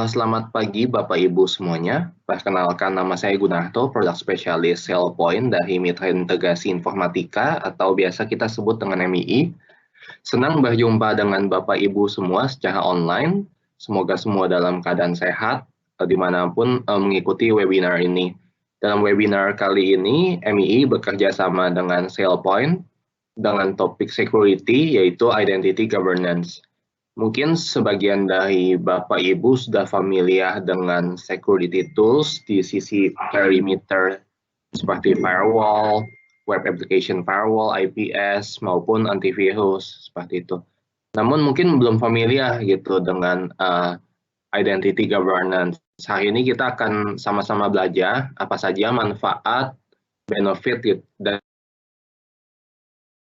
Selamat pagi Bapak Ibu semuanya. Perkenalkan, nama saya Gunarto, Product Specialist Sailpoint dari Mitra Integrasi Informatika atau biasa kita sebut dengan MII. Senang berjumpa dengan Bapak Ibu semua secara online. Semoga semua dalam keadaan sehat dimanapun mengikuti webinar ini. Dalam webinar kali ini, MII bekerja sama dengan Sailpoint dengan topik security, yaitu Identity Governance. Mungkin sebagian dari Bapak Ibu sudah familiar dengan security tools di sisi perimeter seperti firewall, web application firewall, IPS, maupun antivirus seperti itu. Namun mungkin belum familiar gitu dengan identity governance. Hari ini kita akan sama-sama belajar apa saja manfaat, benefit gitu,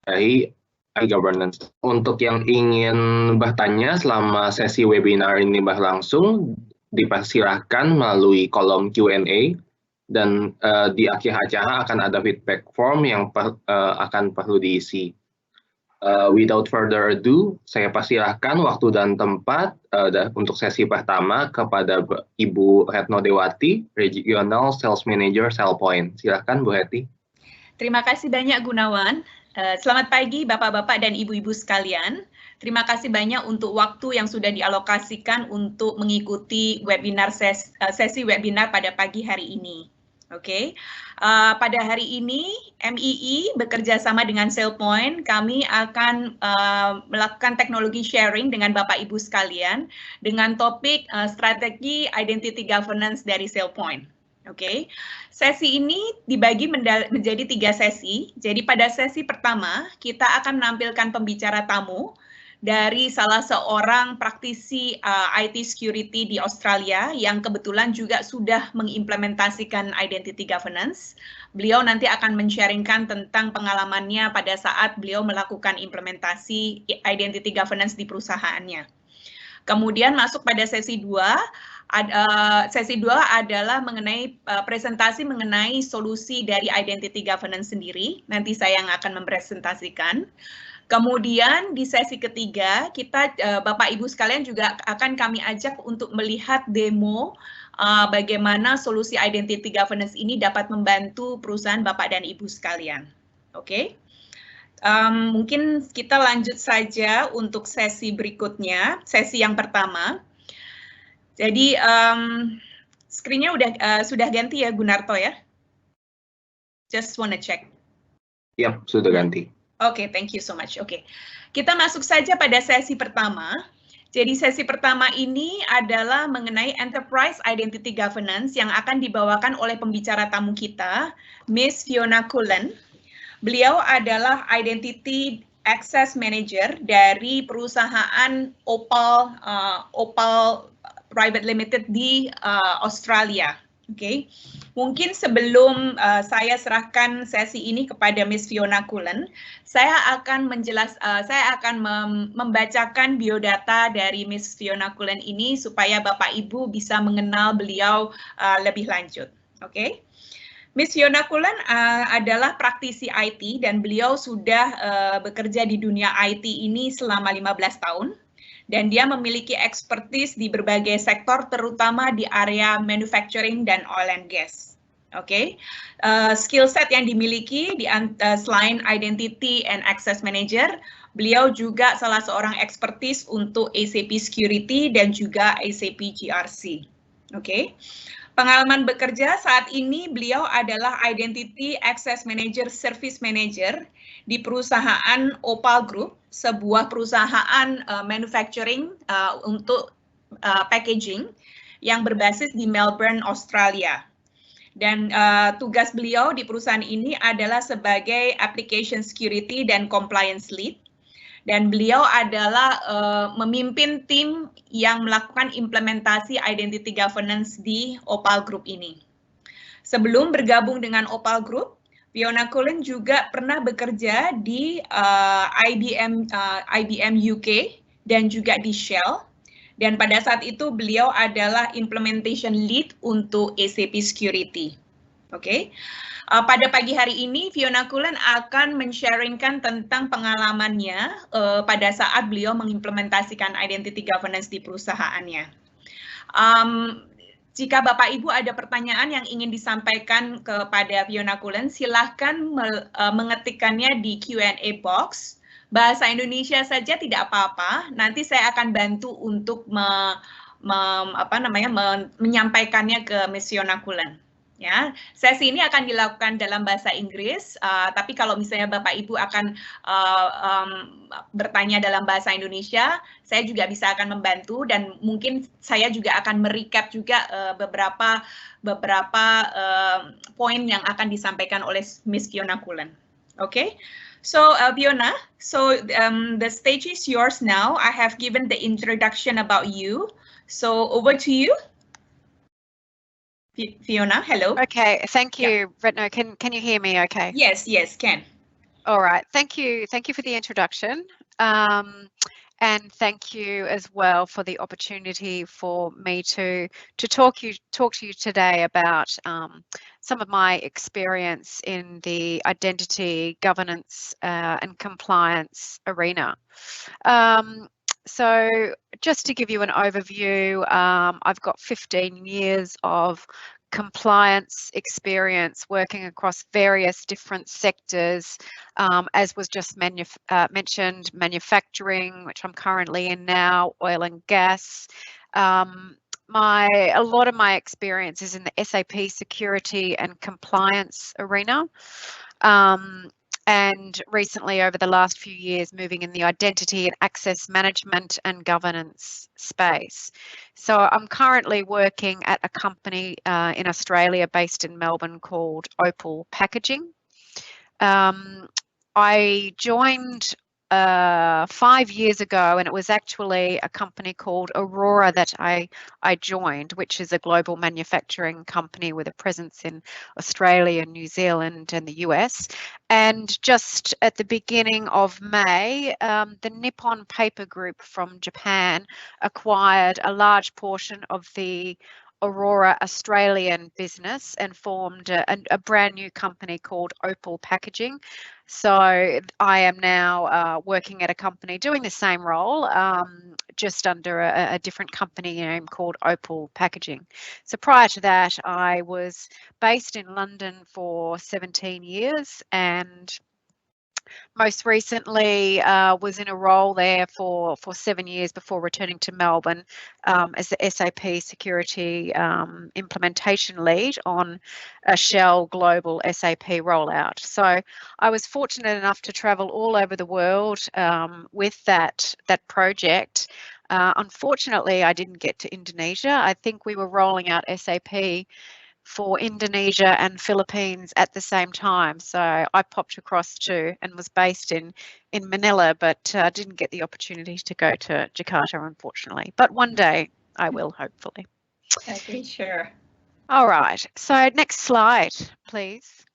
dari governance. Untuk yang ingin bertanya selama sesi webinar ini berlangsung, dipersilahkan melalui kolom Q&A dan di akhir acara akan ada feedback form yang akan perlu diisi. Without further ado, saya persilahkan waktu dan tempat untuk sesi pertama kepada Ibu Retno Dewati, Regional Sales Manager Sailpoint. Silahkan Bu Heti. Terima kasih banyak Gunawan. Selamat pagi Bapak-Bapak dan Ibu-Ibu sekalian. Terima kasih banyak untuk waktu yang sudah dialokasikan untuk mengikuti webinar sesi webinar pada pagi hari ini. Pada hari ini MII bekerja sama dengan Sailpoint, kami akan melakukan teknologi sharing dengan Bapak Ibu sekalian dengan topik strategi identity governance dari Sailpoint. Sesi ini dibagi menjadi 3 sesi. Jadi pada sesi pertama kita akan menampilkan pembicara tamu dari salah seorang praktisi IT security di Australia yang kebetulan juga sudah mengimplementasikan identity governance. Beliau nanti akan men-sharingkan tentang pengalamannya pada saat beliau melakukan implementasi identity governance di perusahaannya. Kemudian masuk pada sesi 2. Sesi 2 adalah mengenai presentasi mengenai solusi dari identity governance sendiri. Nanti saya yang akan mempresentasikan. Kemudian di sesi ketiga, Bapak Ibu sekalian juga akan kami ajak untuk melihat demo bagaimana solusi identity governance ini dapat membantu perusahaan Bapak dan Ibu sekalian. Mungkin kita lanjut saja untuk sesi berikutnya, sesi yang pertama. Jadi screen-nya sudah ganti ya Gunarto ya? Just wanna check. Yap, sudah ganti. Thank you so much. Kita masuk saja pada sesi pertama. Jadi sesi pertama ini adalah mengenai Enterprise Identity Governance yang akan dibawakan oleh pembicara tamu kita, Miss Fiona Cullen. Beliau adalah Identity Access Manager dari perusahaan Opal Private Limited di Australia. Mungkin sebelum saya serahkan sesi ini kepada Miss Fiona Cullen, saya akan membacakan biodata dari Miss Fiona Cullen ini supaya Bapak Ibu bisa mengenal beliau lebih lanjut. Miss Fiona Cullen adalah praktisi IT dan beliau sudah bekerja di dunia IT ini selama 15 tahun. Dan dia memiliki expertise di berbagai sektor, terutama di area manufacturing dan oil and gas. Skill set yang dimiliki selain identity and access manager, beliau juga salah seorang expertise untuk SAP security dan juga SAP GRC. Pengalaman bekerja saat ini beliau adalah Identity Access Manager Service Manager di perusahaan Opal Group, sebuah perusahaan manufacturing untuk packaging yang berbasis di Melbourne, Australia. Dan tugas beliau di perusahaan ini adalah sebagai Application Security dan Compliance Lead. Dan beliau adalah memimpin tim yang melakukan implementasi identity governance di Opal Group ini. Sebelum bergabung dengan Opal Group, Fiona Cullen juga pernah bekerja di IBM UK dan juga di Shell. Dan pada saat itu beliau adalah implementation lead untuk SAP Security. Pada pagi hari ini, Fiona Cullen akan men-sharingkan tentang pengalamannya pada saat beliau mengimplementasikan identity governance di perusahaannya. Jika Bapak Ibu ada pertanyaan yang ingin disampaikan kepada Fiona Cullen, silahkan mengetikkannya di Q&A box. Bahasa Indonesia saja tidak apa-apa. Nanti saya akan bantu untuk menyampaikannya ke Miss Fiona Cullen. Ya, sesi ini akan dilakukan dalam bahasa Inggris, tapi kalau misalnya Bapak Ibu akan bertanya dalam bahasa Indonesia, saya juga bisa akan membantu dan mungkin saya juga akan merecap juga beberapa poin yang akan disampaikan oleh Miss Fiona Cullen. Okay, so Fiona, so the stage is yours now. I have given the introduction about you, so over to you. Fiona, hello. Okay, thank you, Retno. Can you hear me okay? Yes, can. All right, thank you for the introduction. And thank you as well for the opportunity for me to talk to you today about some of my experience in the identity, governance and compliance arena. So just to give you an overview, I've got 15 years of compliance experience working across various different sectors, as was just mentioned, manufacturing, which I'm currently in now, oil and gas. A lot of my experience is in the SAP security and compliance arena. And recently, over the last few years, moving in the identity and access management and governance space. So I'm currently working at a company in Australia based in Melbourne called Opal Packaging. I joined 5 years ago, and it was actually a company called Aurora that I joined, which is a global manufacturing company with a presence in Australia, New Zealand and the US. And just at the beginning of May, the Nippon Paper Group from Japan acquired a large portion of the Aurora Australian business and formed a brand new company called Opal Packaging. So I am now working at a company doing the same role, just under a different company name called Opal Packaging. So prior to that, I was based in London for 17 years and most recently was in a role there for 7 years before returning to Melbourne as the SAP security implementation lead on a Shell global SAP rollout. So I was fortunate enough to travel all over the world with that project. Unfortunately, I didn't get to Indonesia. I think we were rolling out SAP for Indonesia and Philippines at the same time. So I popped across to and was based in Manila, but didn't get the opportunity to go to Jakarta, unfortunately. But one day I will, hopefully. Okay, sure. All right, so next slide, please.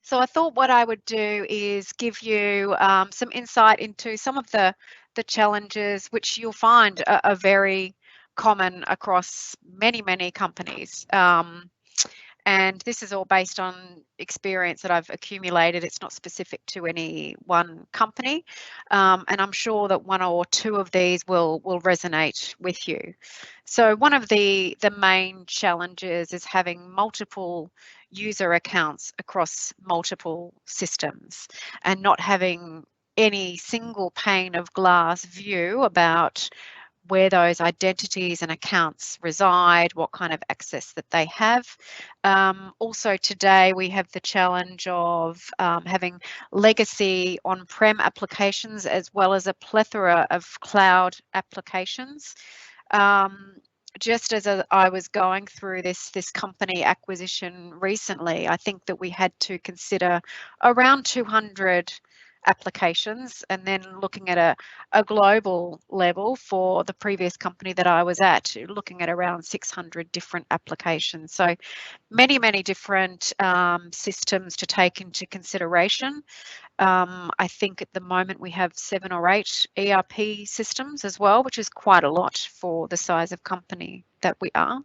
So I thought what I would do is give you some insight into some of the challenges which you'll find are very common across many companies, and this is all based on experience that I've accumulated. It's not specific to any one company, and I'm sure that one or two of these will resonate with you. So one of the main challenges is having multiple user accounts across multiple systems and not having any single pane of glass view about where those identities and accounts reside, what kind of access that they have. Also today we have the challenge of having legacy on-prem applications as well as a plethora of cloud applications. Just as I was going through this company acquisition recently, I think that we had to consider around 200 applications, and then looking at a global level for the previous company that I was at, looking at around 600 different applications. So many different systems to take into consideration. I think at the moment we have 7 or 8 ERP systems as well, which is quite a lot for the size of company that we are.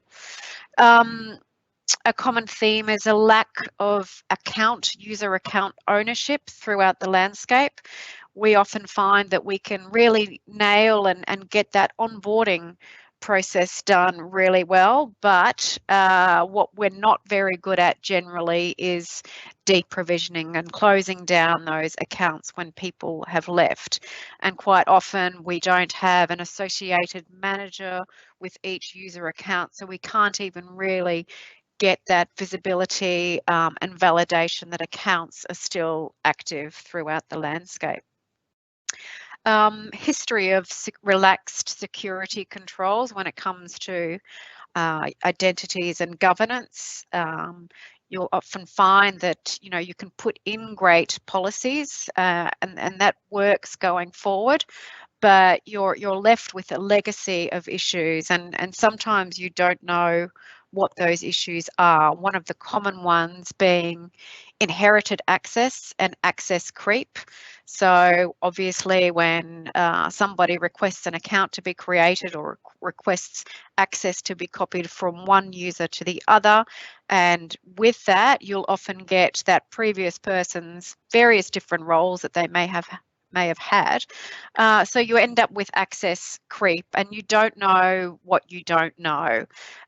A common theme is a lack of user account ownership throughout the landscape. We often find that we can really nail and get that onboarding process done really well, but what we're not very good at generally is deprovisioning and closing down those accounts when people have left. And quite often we don't have an associated manager with each user account, so we can't even really get that visibility and validation that accounts are still active throughout the landscape. History of relaxed security controls when it comes to identities and governance. You'll often find that you can put in great policies and that works going forward, but you're left with a legacy of issues, and sometimes you don't know what those issues are. One of the common ones being inherited access and access creep. So obviously when somebody requests an account to be created or requests access to be copied from one user to the other, and with that you'll often get that previous person's various different roles that they may have had. So you end up with access creep and you don't know what you don't know.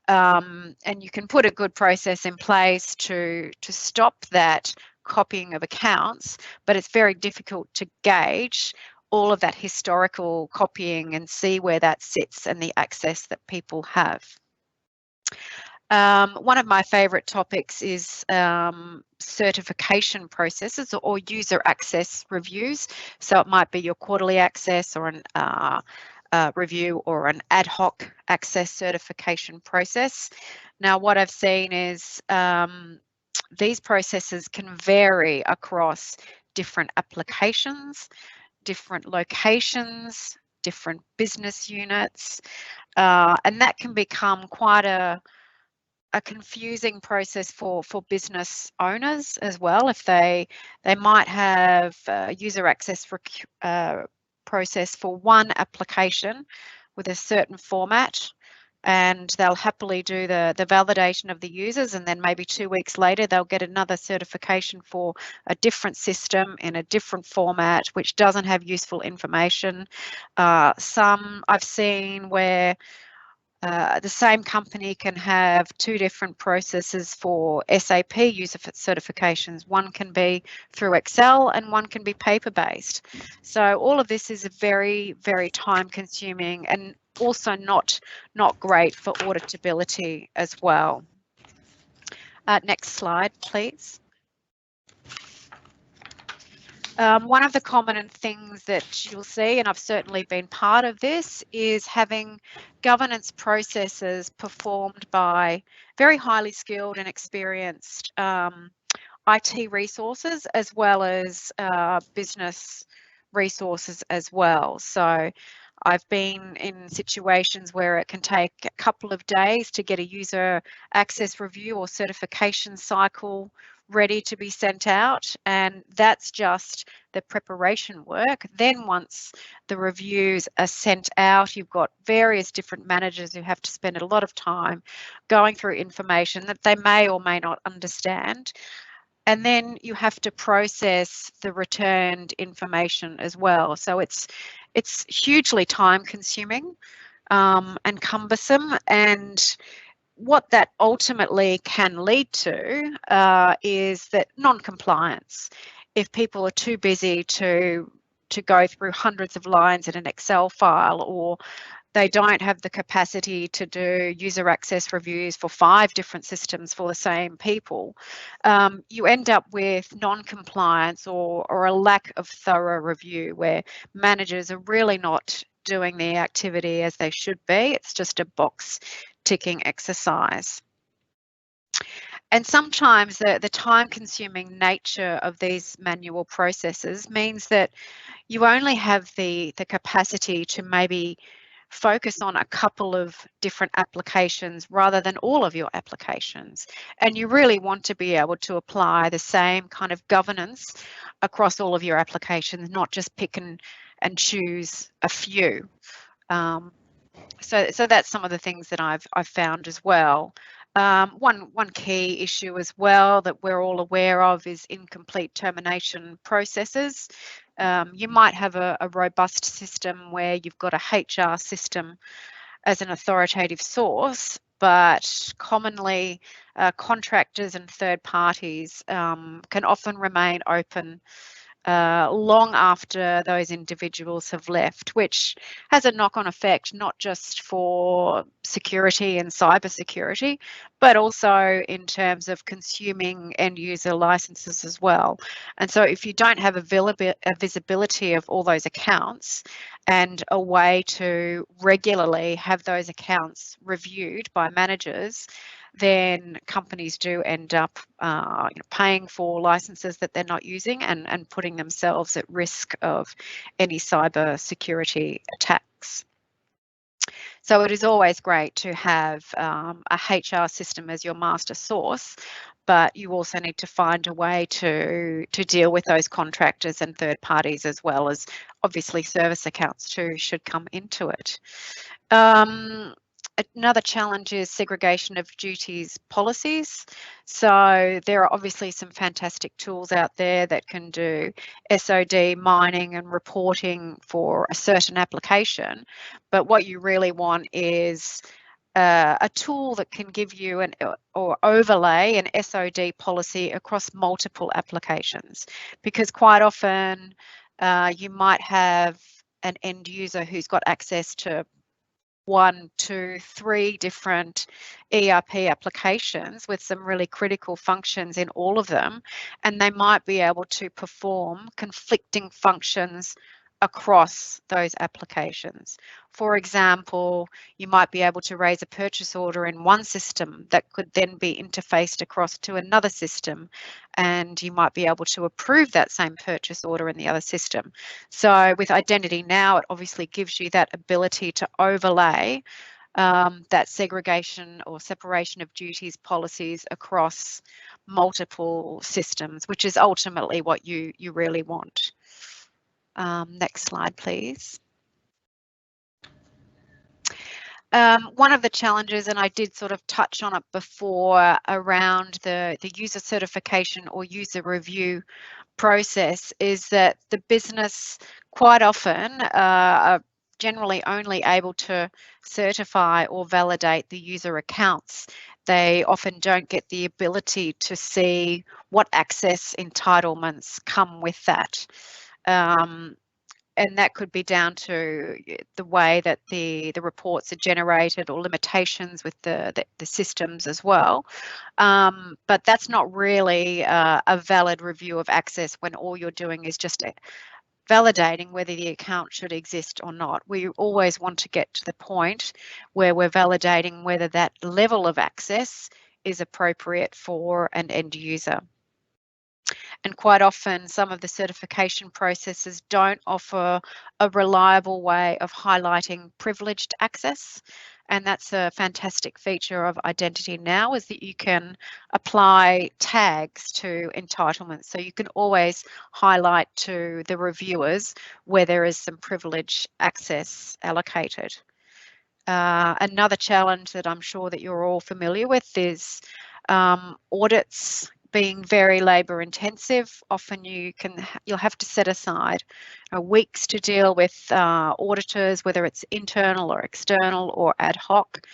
And you can put a good process in place to stop that copying of accounts, but it's very difficult to gauge all of that historical copying and see where that sits and the access that people have. One of my favourite topics is certification processes or user access reviews. So it might be your quarterly access or an review or an ad hoc access certification process. Now, what I've seen is these processes can vary across different applications, different locations, different business units, and that can become quite a confusing process for business owners as well. If they might have user access process for one application with a certain format, and they'll happily do the validation of the users, and then maybe 2 weeks later they'll get another certification for a different system in a different format which doesn't have useful information. Some I've seen where the same company can have 2 different processes for SAP user certifications. One can be through Excel and one can be paper-based. So all of this is very, very time-consuming and also not great for auditability as well. Next slide, please. One of the common things that you'll see, and I've certainly been part of this, is having governance processes performed by very highly skilled and experienced IT resources as well as business resources as well. So I've been in situations where it can take a couple of days to get a user access review or certification cycle ready to be sent out, and that's just the preparation work. Then once the reviews are sent out, you've got various different managers who have to spend a lot of time going through information that they may or may not understand. And then you have to process the returned information as well. So it's hugely time consuming and cumbersome, and what that ultimately can lead to is that non-compliance. If people are too busy to go through hundreds of lines in an Excel file, or they don't have the capacity to do user access reviews for 5 different systems for the same people, you end up with non-compliance or a lack of thorough review where managers are really not doing the activity as they should be. It's just a box ticking exercise. And sometimes the time-consuming nature of these manual processes means that you only have the capacity to maybe focus on a couple of different applications rather than all of your applications. And you really want to be able to apply the same kind of governance across all of your applications, not just pick and choose a few. So that's some of the things that I've found as well. One key issue as well that we're all aware of is incomplete termination processes. You might have a robust system where you've got a HR system as an authoritative source, but commonly contractors and third parties can often remain open long after those individuals have left, which has a knock-on effect not just for security and cybersecurity, but also in terms of consuming end-user licenses as well. And so if you don't have a visibility of all those accounts and a way to regularly have those accounts reviewed by managers, then companies do end up paying for licenses that they're not using and putting themselves at risk of any cyber security attacks. So it is always great to have a HR system as your master source, but you also need to find a way to deal with those contractors and third parties, as well as obviously service accounts too should come into it. Another challenge is segregation of duties policies. So there are obviously some fantastic tools out there that can do SOD mining and reporting for a certain application, but what you really want is a tool that can give you or overlay an SOD policy across multiple applications, because quite often you might have an end user who's got access to 1, 2, 3 different ERP applications with some really critical functions in all of them, and they might be able to perform conflicting functions across those applications. For example, you might be able to raise a purchase order in one system that could then be interfaced across to another system, and you might be able to approve that same purchase order in the other system. So with Identity Now, it obviously gives you that ability to overlay that segregation or separation of duties policies across multiple systems, which is ultimately what you really want. Next slide, please. One of the challenges, and I did sort of touch on it before, around the user certification or user review process, is that the business quite often are generally only able to certify or validate the user accounts. They often don't get the ability to see what access entitlements come with that. And that could be down to the way that the reports are generated, or limitations with the systems as well. But that's not really a valid review of access when all you're doing is just validating whether the account should exist or not. We always want to get to the point where we're validating whether that level of access is appropriate for an end user. And quite often, some of the certification processes don't offer a reliable way of highlighting privileged access. And that's a fantastic feature of Identity Now, is that you can apply tags to entitlements. So you can always highlight to the reviewers where there is some privileged access allocated. Another challenge that I'm sure that you're all familiar with is audits being very labour intensive. Often you'll have to set aside weeks to deal with auditors, whether it's internal or external or ad hoc,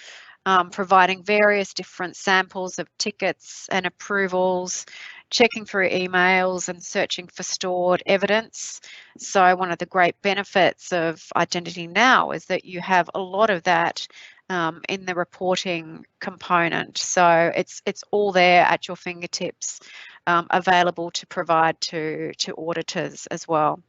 providing various different samples of tickets and approvals, checking through emails and searching for stored evidence. So one of the great benefits of Identity Now is that you have a lot of that in the reporting component. So it's all there at your fingertips, available to provide to auditors as well.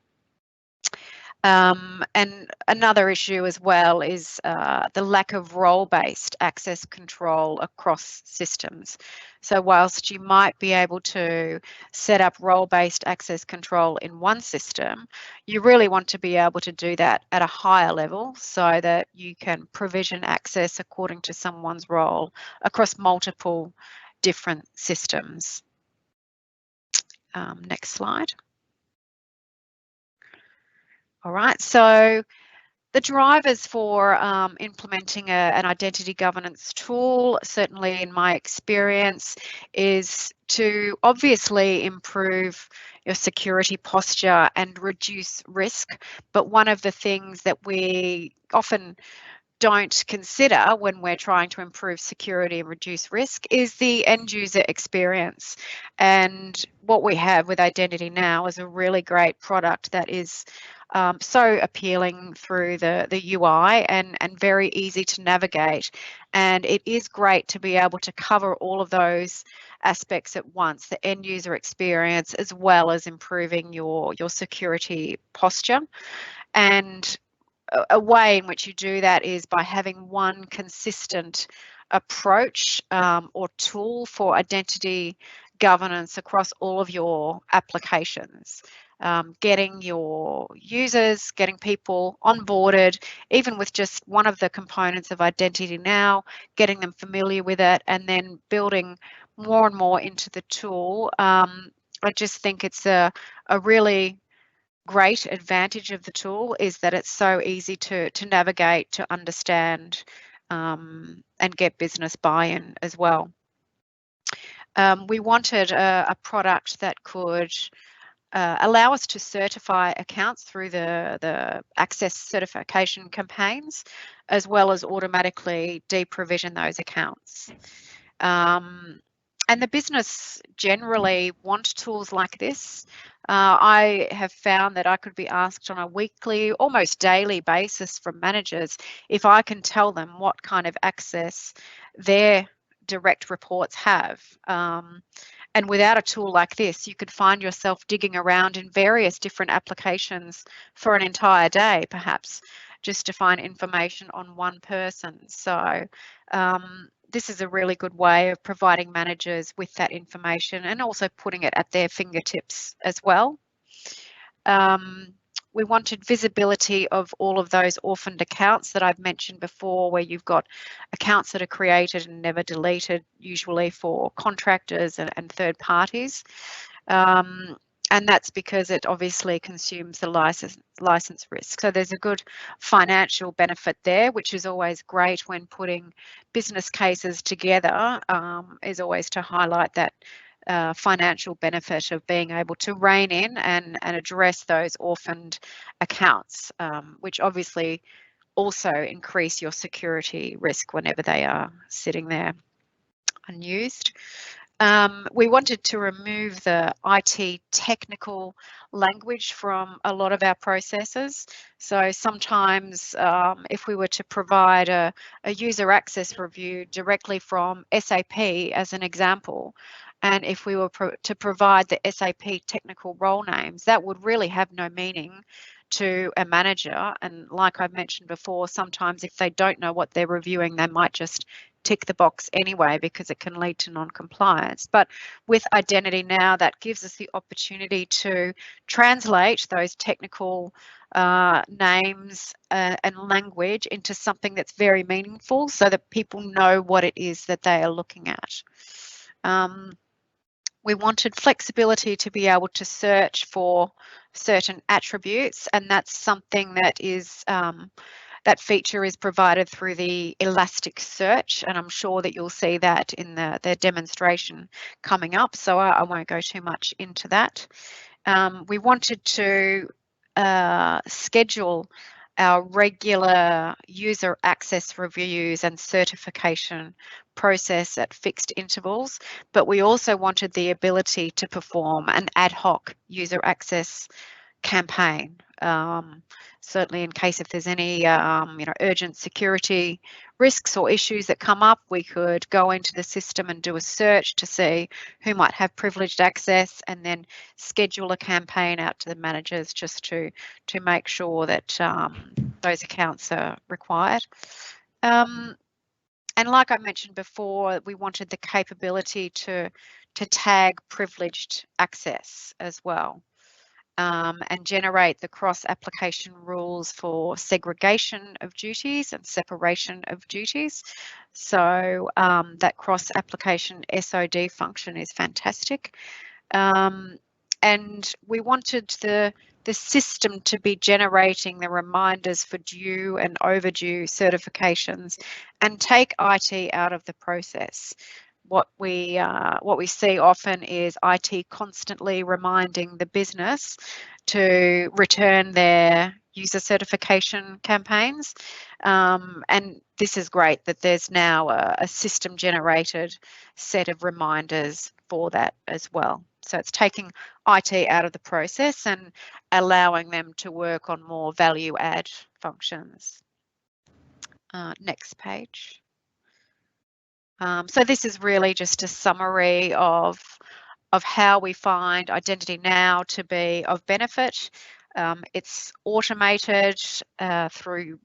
And another issue as well is the lack of role-based access control across systems. So whilst you might be able to set up role-based access control in one system, you really want to be able to do that at a higher level so that you can provision access according to someone's role across multiple different systems. Next slide. All right, so the drivers for implementing an identity governance tool, certainly in my experience, is to obviously improve your security posture and reduce risk. But one of the things that we often don't consider when we're trying to improve security and reduce risk is the end user experience. And what we have with Identity Now is a really great product that is so appealing through the UI and very easy to navigate. And it is great to be able to cover all of those aspects at once, the end user experience, as well as improving your security posture. And a way in which you do that is by having one consistent approach or tool for identity governance across all of your applications. Getting your users, getting people onboarded, even with just one of the components of Identity Now, getting them familiar with it, and then building more and more into the tool. I just think it's a really great advantage of the tool is that it's so easy to navigate, to understand, and get business buy-in as well. We wanted a product that could allow us to certify accounts through the access certification campaigns, as well as automatically deprovision those accounts. And the business generally want tools like this. I have found that I could be asked on a weekly, almost daily basis from managers if I can tell them what kind of access their direct reports have. And without a tool like this, you could find yourself digging around in various different applications for an entire day, perhaps, just to find information on one person. So this is a really good way of providing managers with that information and also putting it at their fingertips as well. We wanted visibility of all of those orphaned accounts that I've mentioned before, where you've got accounts that are created and never deleted, usually for contractors and third parties. And that's because it obviously consumes the license risk. So there's a good financial benefit there, which is always great when putting business cases together, is always to highlight that financial benefit of being able to rein in and address those orphaned accounts, which obviously also increase your security risk whenever they are sitting there unused. We wanted to remove the IT technical language from a lot of our processes. So sometimes if we were to provide a user access review directly from SAP as an example, and if we were to provide the SAP technical role names, that would really have no meaning to a manager. And like I've mentioned before, sometimes if they don't know what they're reviewing, they might just tick the box anyway because it can lead to non-compliance. But with Identity Now, that gives us the opportunity to translate those technical names and language into something that's very meaningful so that people know what it is that they are looking at. We wanted flexibility to be able to search for certain attributes, and that's something that is that feature is provided through the Elasticsearch, and I'm sure that you'll see that in the demonstration coming up, so I won't go too much into that. We wanted to schedule our regular user access reviews and certification process at fixed intervals, but we also wanted the ability to perform an ad hoc user access campaign. Certainly in case if there's any urgent security risks or issues that come up, we could go into the system and do a search to see who might have privileged access and then schedule a campaign out to the managers just to make sure that those accounts are required. And like I mentioned before, we wanted the capability to tag privileged access as well. And generate the cross-application rules for segregation of duties and separation of duties. So that cross-application SOD function is fantastic. And we wanted the system to be generating the reminders for due and overdue certifications and take IT out of the process. What we see often is IT constantly reminding the business to return their user certification campaigns. And this is great that there's now a system-generated set of reminders for that as well. So it's taking IT out of the process and allowing them to work on more value-add functions. Next page. So this is really just a summary of how we find Identity Now to be of benefit. It's automated through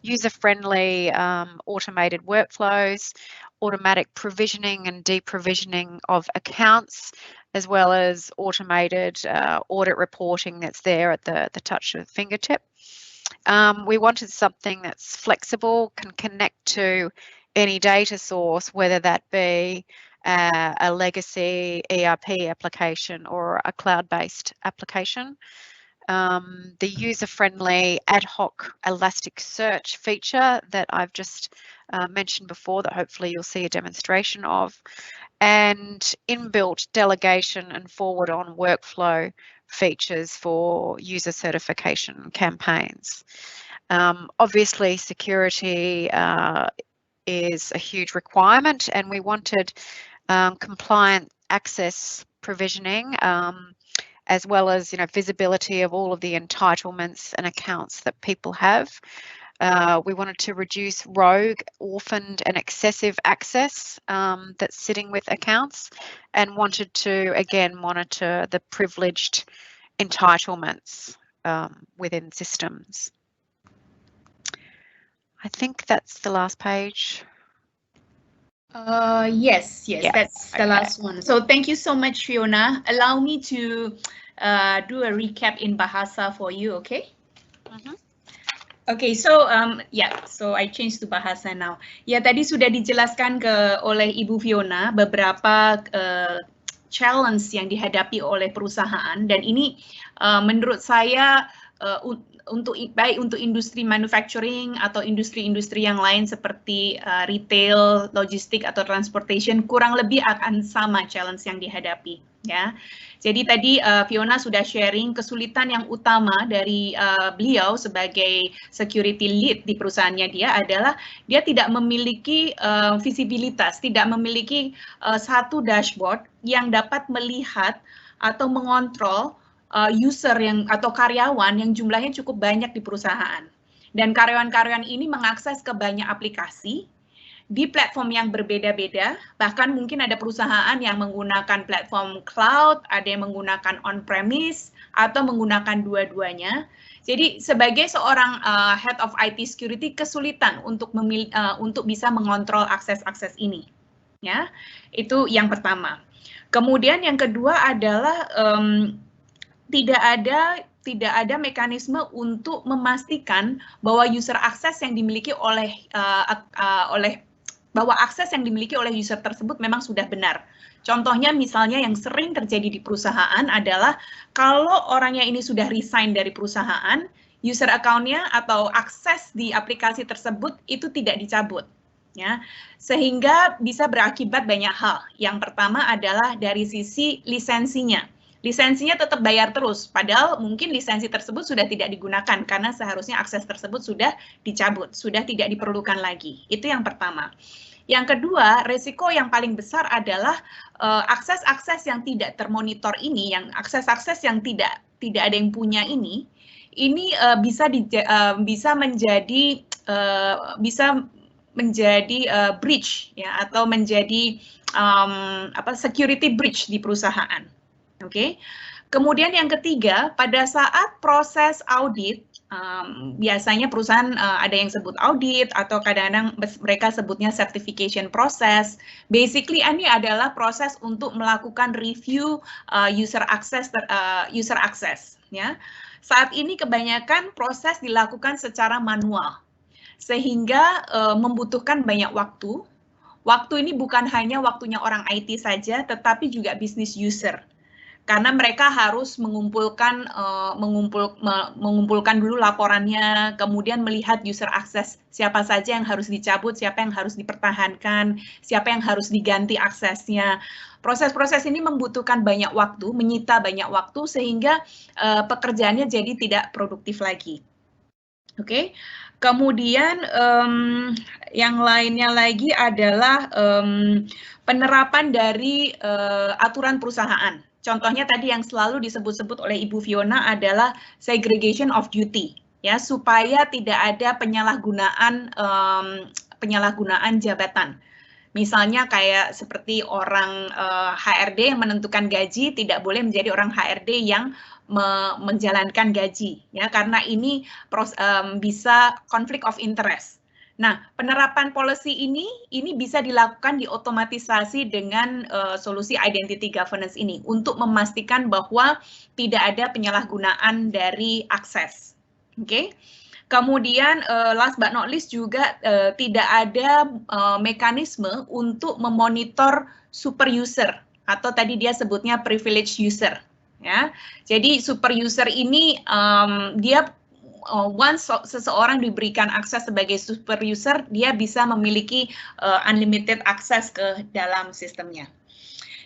user-friendly automated workflows, automatic provisioning and deprovisioning of accounts, as well as automated audit reporting that's there at the touch of the fingertip. We wanted something that's flexible, can connect to any data source, whether that be a legacy ERP application or a cloud-based application. The user-friendly ad hoc Elasticsearch feature that I've just mentioned before, that hopefully you'll see a demonstration of, and inbuilt delegation and forward-on workflow features for user certification campaigns. Obviously, security is a huge requirement, and we wanted compliant access provisioning, as well as visibility of all of the entitlements and accounts that people have. We wanted to reduce rogue, orphaned and excessive access that's sitting with accounts, and wanted to again monitor the privileged entitlements within systems. I think that's the last page. Yes, that's the last one. So thank you so much, Fiona. Allow me to do a recap in Bahasa for you, okay? Okay, so so I change to Bahasa now. Ya, tadi sudah dijelaskan oleh Ibu Fiona beberapa challenge yang dihadapi oleh perusahaan, dan ini menurut saya baik untuk industri manufacturing atau industri-industri yang lain seperti retail, logistik atau transportation, kurang lebih akan sama challenge yang dihadapi, ya. Jadi tadi Fiona sudah sharing kesulitan yang utama dari beliau sebagai security lead di perusahaannya dia adalah dia tidak memiliki visibilitas, tidak memiliki satu dashboard yang dapat melihat atau mengontrol user atau karyawan yang jumlahnya cukup banyak di perusahaan. Dan karyawan-karyawan ini mengakses ke banyak aplikasi di platform yang berbeda-beda, bahkan mungkin ada perusahaan yang menggunakan platform cloud, ada yang menggunakan on-premise, atau menggunakan dua-duanya. Jadi sebagai seorang head of IT security, kesulitan untuk bisa mengontrol akses-akses ini. Ya, itu yang pertama. Kemudian yang kedua adalah tidak ada mekanisme untuk memastikan bahwa user akses yang dimiliki oleh user tersebut memang sudah benar. Contohnya misalnya yang sering terjadi di perusahaan adalah kalau orangnya ini sudah resign dari perusahaan, user account-nya atau akses di aplikasi tersebut itu tidak dicabut. Ya, sehingga bisa berakibat banyak hal. Yang pertama adalah dari sisi lisensinya. Lisensinya tetap bayar terus, padahal mungkin lisensi tersebut sudah tidak digunakan karena seharusnya akses tersebut sudah dicabut, sudah tidak diperlukan lagi. Itu yang pertama. Yang kedua, resiko yang paling besar adalah akses-akses yang tidak termonitor ini, yang akses-akses yang tidak ada yang punya ini bisa menjadi breach, ya, atau menjadi security breach di perusahaan. Oke. Kemudian yang ketiga, pada saat proses audit, biasanya perusahaan ada yang sebut audit atau kadang-kadang mereka sebutnya certification process. Basically ini adalah proses untuk melakukan review user access, ya. Saat ini kebanyakan proses dilakukan secara manual, sehingga membutuhkan banyak waktu. Waktu ini bukan hanya waktunya orang IT saja, tetapi juga business user. Karena mereka harus mengumpulkan dulu laporannya, kemudian melihat user access, siapa saja yang harus dicabut, siapa yang harus dipertahankan, siapa yang harus diganti aksesnya. Proses-proses ini membutuhkan banyak waktu, menyita banyak waktu, sehingga pekerjaannya jadi tidak produktif lagi. Oke, kemudian yang lainnya lagi adalah penerapan dari aturan perusahaan. Contohnya tadi yang selalu disebut-sebut oleh Ibu Fiona adalah segregation of duty, ya, supaya tidak ada penyalahgunaan jabatan. Misalnya kayak seperti orang HRD yang menentukan gaji tidak boleh menjadi orang HRD yang menjalankan gaji, ya, karena ini bisa konflik of interest. Nah, penerapan policy ini bisa dilakukan diotomatisasi dengan solusi identity governance ini untuk memastikan bahwa tidak ada penyalahgunaan dari akses. Oke. Kemudian last but not least juga tidak ada mekanisme untuk memonitor super user atau tadi dia sebutnya privileged user. Ya, jadi super user ini dia once seseorang diberikan akses sebagai super user, dia bisa memiliki unlimited akses ke dalam sistemnya.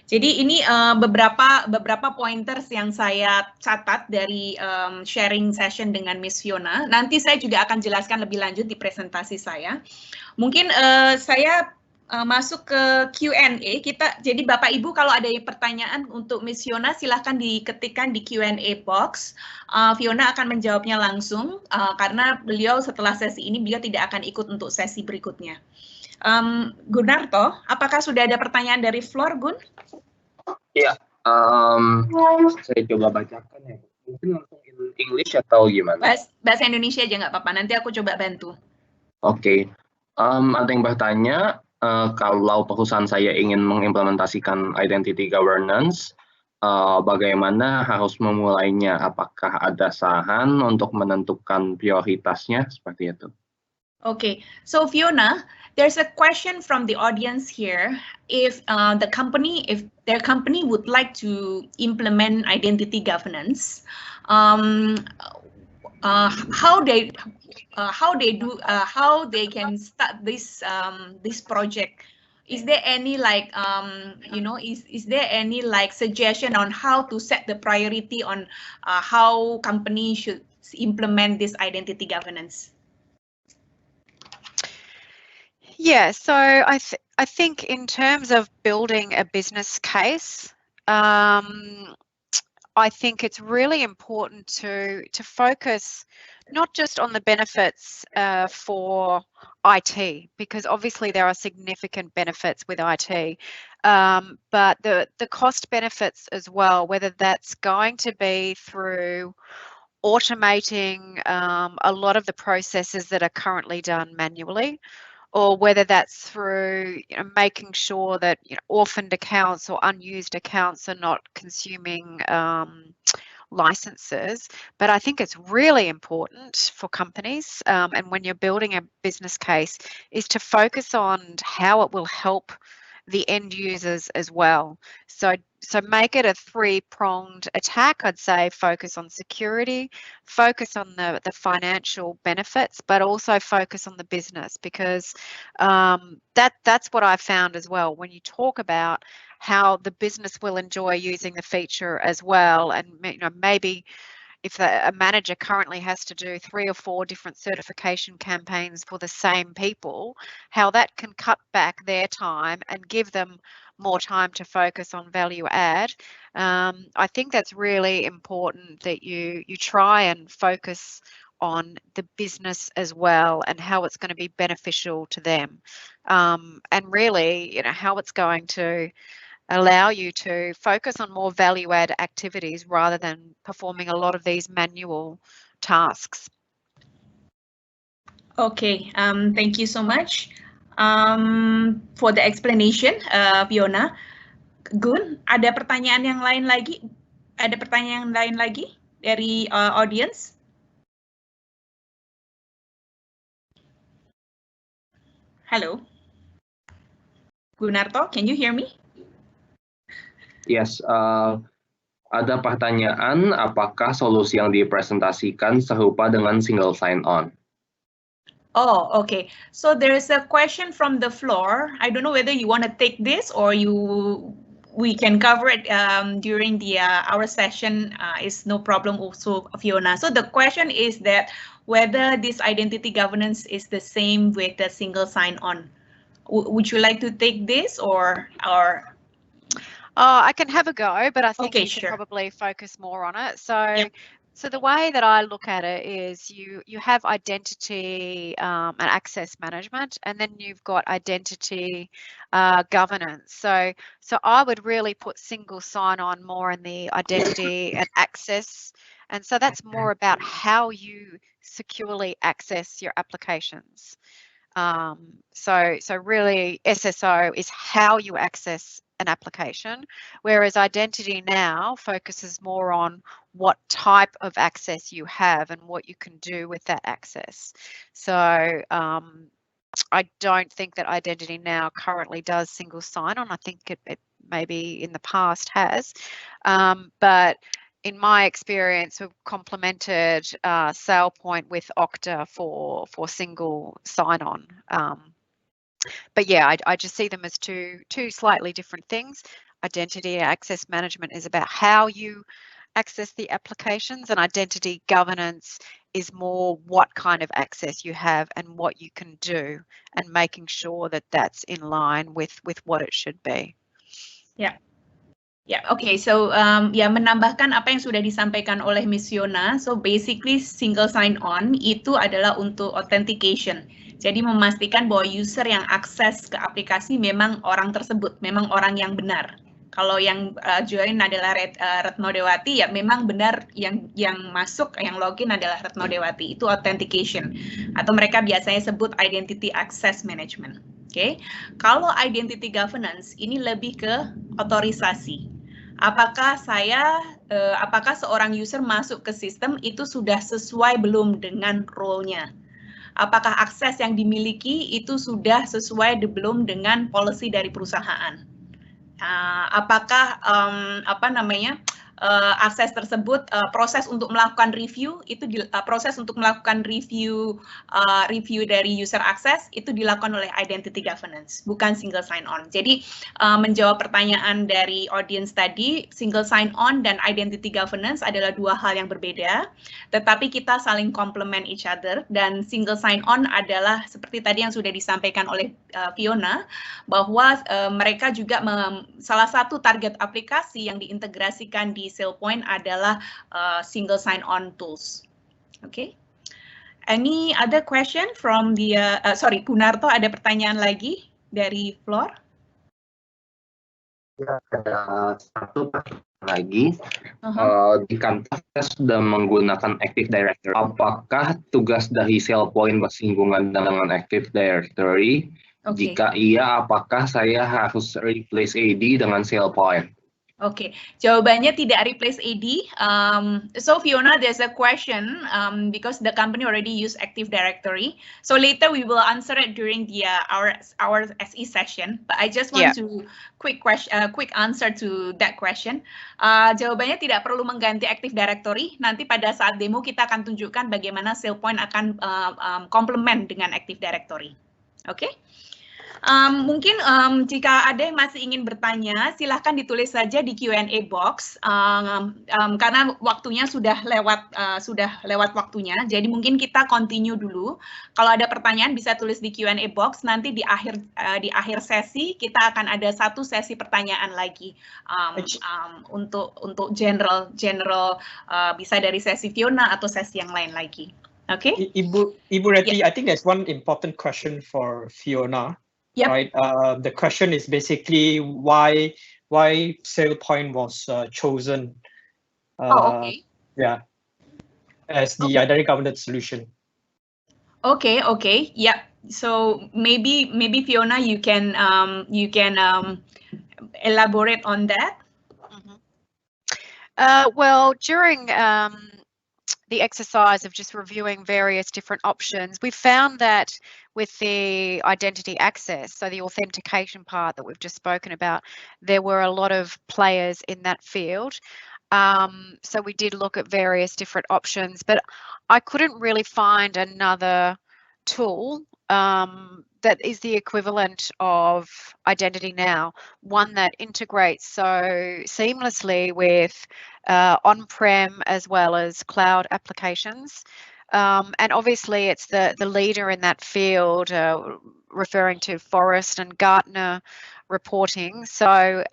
Jadi ini beberapa pointers yang saya catat dari sharing session dengan Miss Fiona. Nanti saya juga akan jelaskan lebih lanjut di presentasi saya. Mungkin saya masuk ke Q&A. Jadi Bapak Ibu kalau ada pertanyaan untuk Miss Fiona silahkan diketikkan di Q&A box. Fiona akan menjawabnya langsung karena beliau setelah sesi ini beliau tidak akan ikut untuk sesi berikutnya. Gunarto, apakah sudah ada pertanyaan dari floor, Gun? Iya, saya coba bacakan ya. Mungkin langsung in English atau gimana? Bahasa Indonesia aja nggak apa-apa, nanti aku coba bantu. Oke, ada yang bertanya, kalau perusahaan saya ingin mengimplementasikan identity governance, bagaimana harus memulainya? Apakah ada saran untuk menentukan prioritasnya? Seperti itu. Okay, so Fiona, there's a question from the audience here. If their company would like to implement identity governance, how they can start this project? Is there any is there any suggestion on how to set the priority on how companies should implement this identity governance? Yeah, so I think in terms of building a business case, I think it's really important to focus not just on the benefits for IT, because obviously there are significant benefits with IT, but the cost benefits as well, whether that's going to be through automating a lot of the processes that are currently done manually, or whether that's through making sure that orphaned accounts or unused accounts are not consuming licenses. But I think it's really important for companies, and when you're building a business case, is to focus on how it will help the end users as well. So make it a three-pronged attack. I'd say focus on security, focus on the financial benefits, but also focus on the business, because that's what I found as well. When you talk about how the business will enjoy using the feature as well, and maybe if a manager currently has to do 3 or 4 different certification campaigns for the same people, how that can cut back their time and give them more time to focus on value add. I think that's really important, that you try and focus on the business as well and how it's going to be beneficial to them, and really how it's going to allow you to focus on more value-add activities rather than performing a lot of these manual tasks. Okay, thank you so much for the explanation, Fiona. Gun, ada pertanyaan yang lain lagi? Ada pertanyaan lain lagi dari audience? Halo, Gunarto, can you hear me? Yes, ada pertanyaan, apakah solusi yang dipresentasikan serupa dengan single sign-on? Oh, okay. So there is a question from the floor. I don't know whether you want to take this or you we can cover it during the our session. Is no problem also, Fiona. So the question is that whether this identity governance is the same with the single sign-on. Would you like to take this or? I can have a go, but I think okay, you sure. should probably focus more on it. So the way that I look at it is you have identity and access management, and then you've got identity governance. So I would really put single sign-on more in the identity and access, and so that's more about how you securely access your applications. So really SSO is how you access an application, whereas identity now focuses more on what type of access you have and what you can do with that access. So I don't think that identity now currently does single sign-on. I think it maybe in the past has, but in my experience, we've complemented Sailpoint with Okta for single sign-on. But yeah, I just see them as two slightly different things. Identity and access management is about how you access the applications, and identity governance is more what kind of access you have and what you can do, and making sure that that's in line with what it should be. Yeah. Ya, oke. So ya menambahkan apa yang sudah disampaikan oleh Miss Fiona. So basically single sign on itu adalah untuk authentication. Jadi memastikan bahwa user yang akses ke aplikasi memang orang tersebut, memang orang yang benar. Kalau yang join adalah Retno Dewati, ya memang benar yang masuk, yang login adalah Retno Dewati. Itu authentication. Atau mereka biasanya sebut identity access management. Oke. Kalau identity governance ini lebih ke otorisasi. Apakah seorang user masuk ke sistem itu sudah sesuai belum dengan role-nya? Apakah akses yang dimiliki itu sudah sesuai belum dengan policy dari perusahaan? Apakah akses tersebut proses untuk melakukan review itu review dari user access itu dilakukan oleh identity governance, bukan single sign on. Jadi menjawab pertanyaan dari audience tadi, single sign on dan identity governance adalah dua hal yang berbeda, tetapi kita saling complement each other. Dan single sign on adalah seperti tadi yang sudah disampaikan oleh Fiona, bahwa mereka juga salah satu target aplikasi yang diintegrasikan di Sailpoint adalah single sign-on tools. Okay. Any other question from the sorry, Gunarto, ada pertanyaan lagi dari floor? Ya, ada satu lagi. Di kantor kita sudah menggunakan Active Directory. Apakah tugas dari Sailpoint bersinggungan dengan Active Directory? Okay. Jika iya, apakah saya harus replace AD dengan Sailpoint? Okay, jawabannya tidak replace AD. So Fiona, there's a question because the company already use Active Directory. So later we will answer it during the our SE session. But I just want to quick answer to that question. Jawabannya tidak perlu mengganti Active Directory. Nanti pada saat demo kita akan tunjukkan bagaimana Sailpoint akan complement dengan Active Directory. Oke? Okay? Mungkin jika ada yang masih ingin bertanya, silahkan ditulis saja di Q&A box karena waktunya sudah lewat waktunya. Jadi mungkin kita continue dulu. Kalau ada pertanyaan bisa tulis di Q&A box. Nanti di akhir sesi kita akan ada satu sesi pertanyaan lagi untuk general bisa dari sesi Fiona atau sesi yang lain lagi. Oke? Okay? Ibu Reti, I think there's one important question for Fiona. Yep. Right. The question is basically why Sailpoint was chosen. Okay. Yeah. As the identity governance solution. Okay. Yeah. So maybe Fiona, you can elaborate on that. Well, during the exercise of just reviewing various different options, we found that with the identity access, so the authentication part that we've just spoken about, there were a lot of players in that field. So we did look at various different options, but I couldn't really find another tool that is the equivalent of Identity Now, one that integrates so seamlessly with on-prem as well as cloud applications. And obviously it's the leader in that field, referring to Forrest and Gartner reporting. So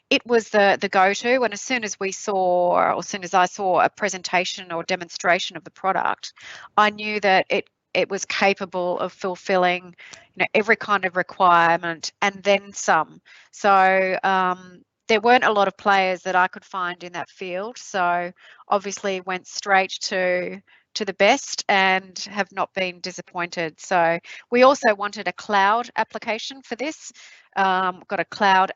it was the go-to, and as soon as I saw a presentation or demonstration of the product, I knew that it was capable of fulfilling, every kind of requirement and then some. So there weren't a lot of players that I could find in that field, so obviously went straight to the best and have not been disappointed. So we also wanted a cloud application for this. Got a cloud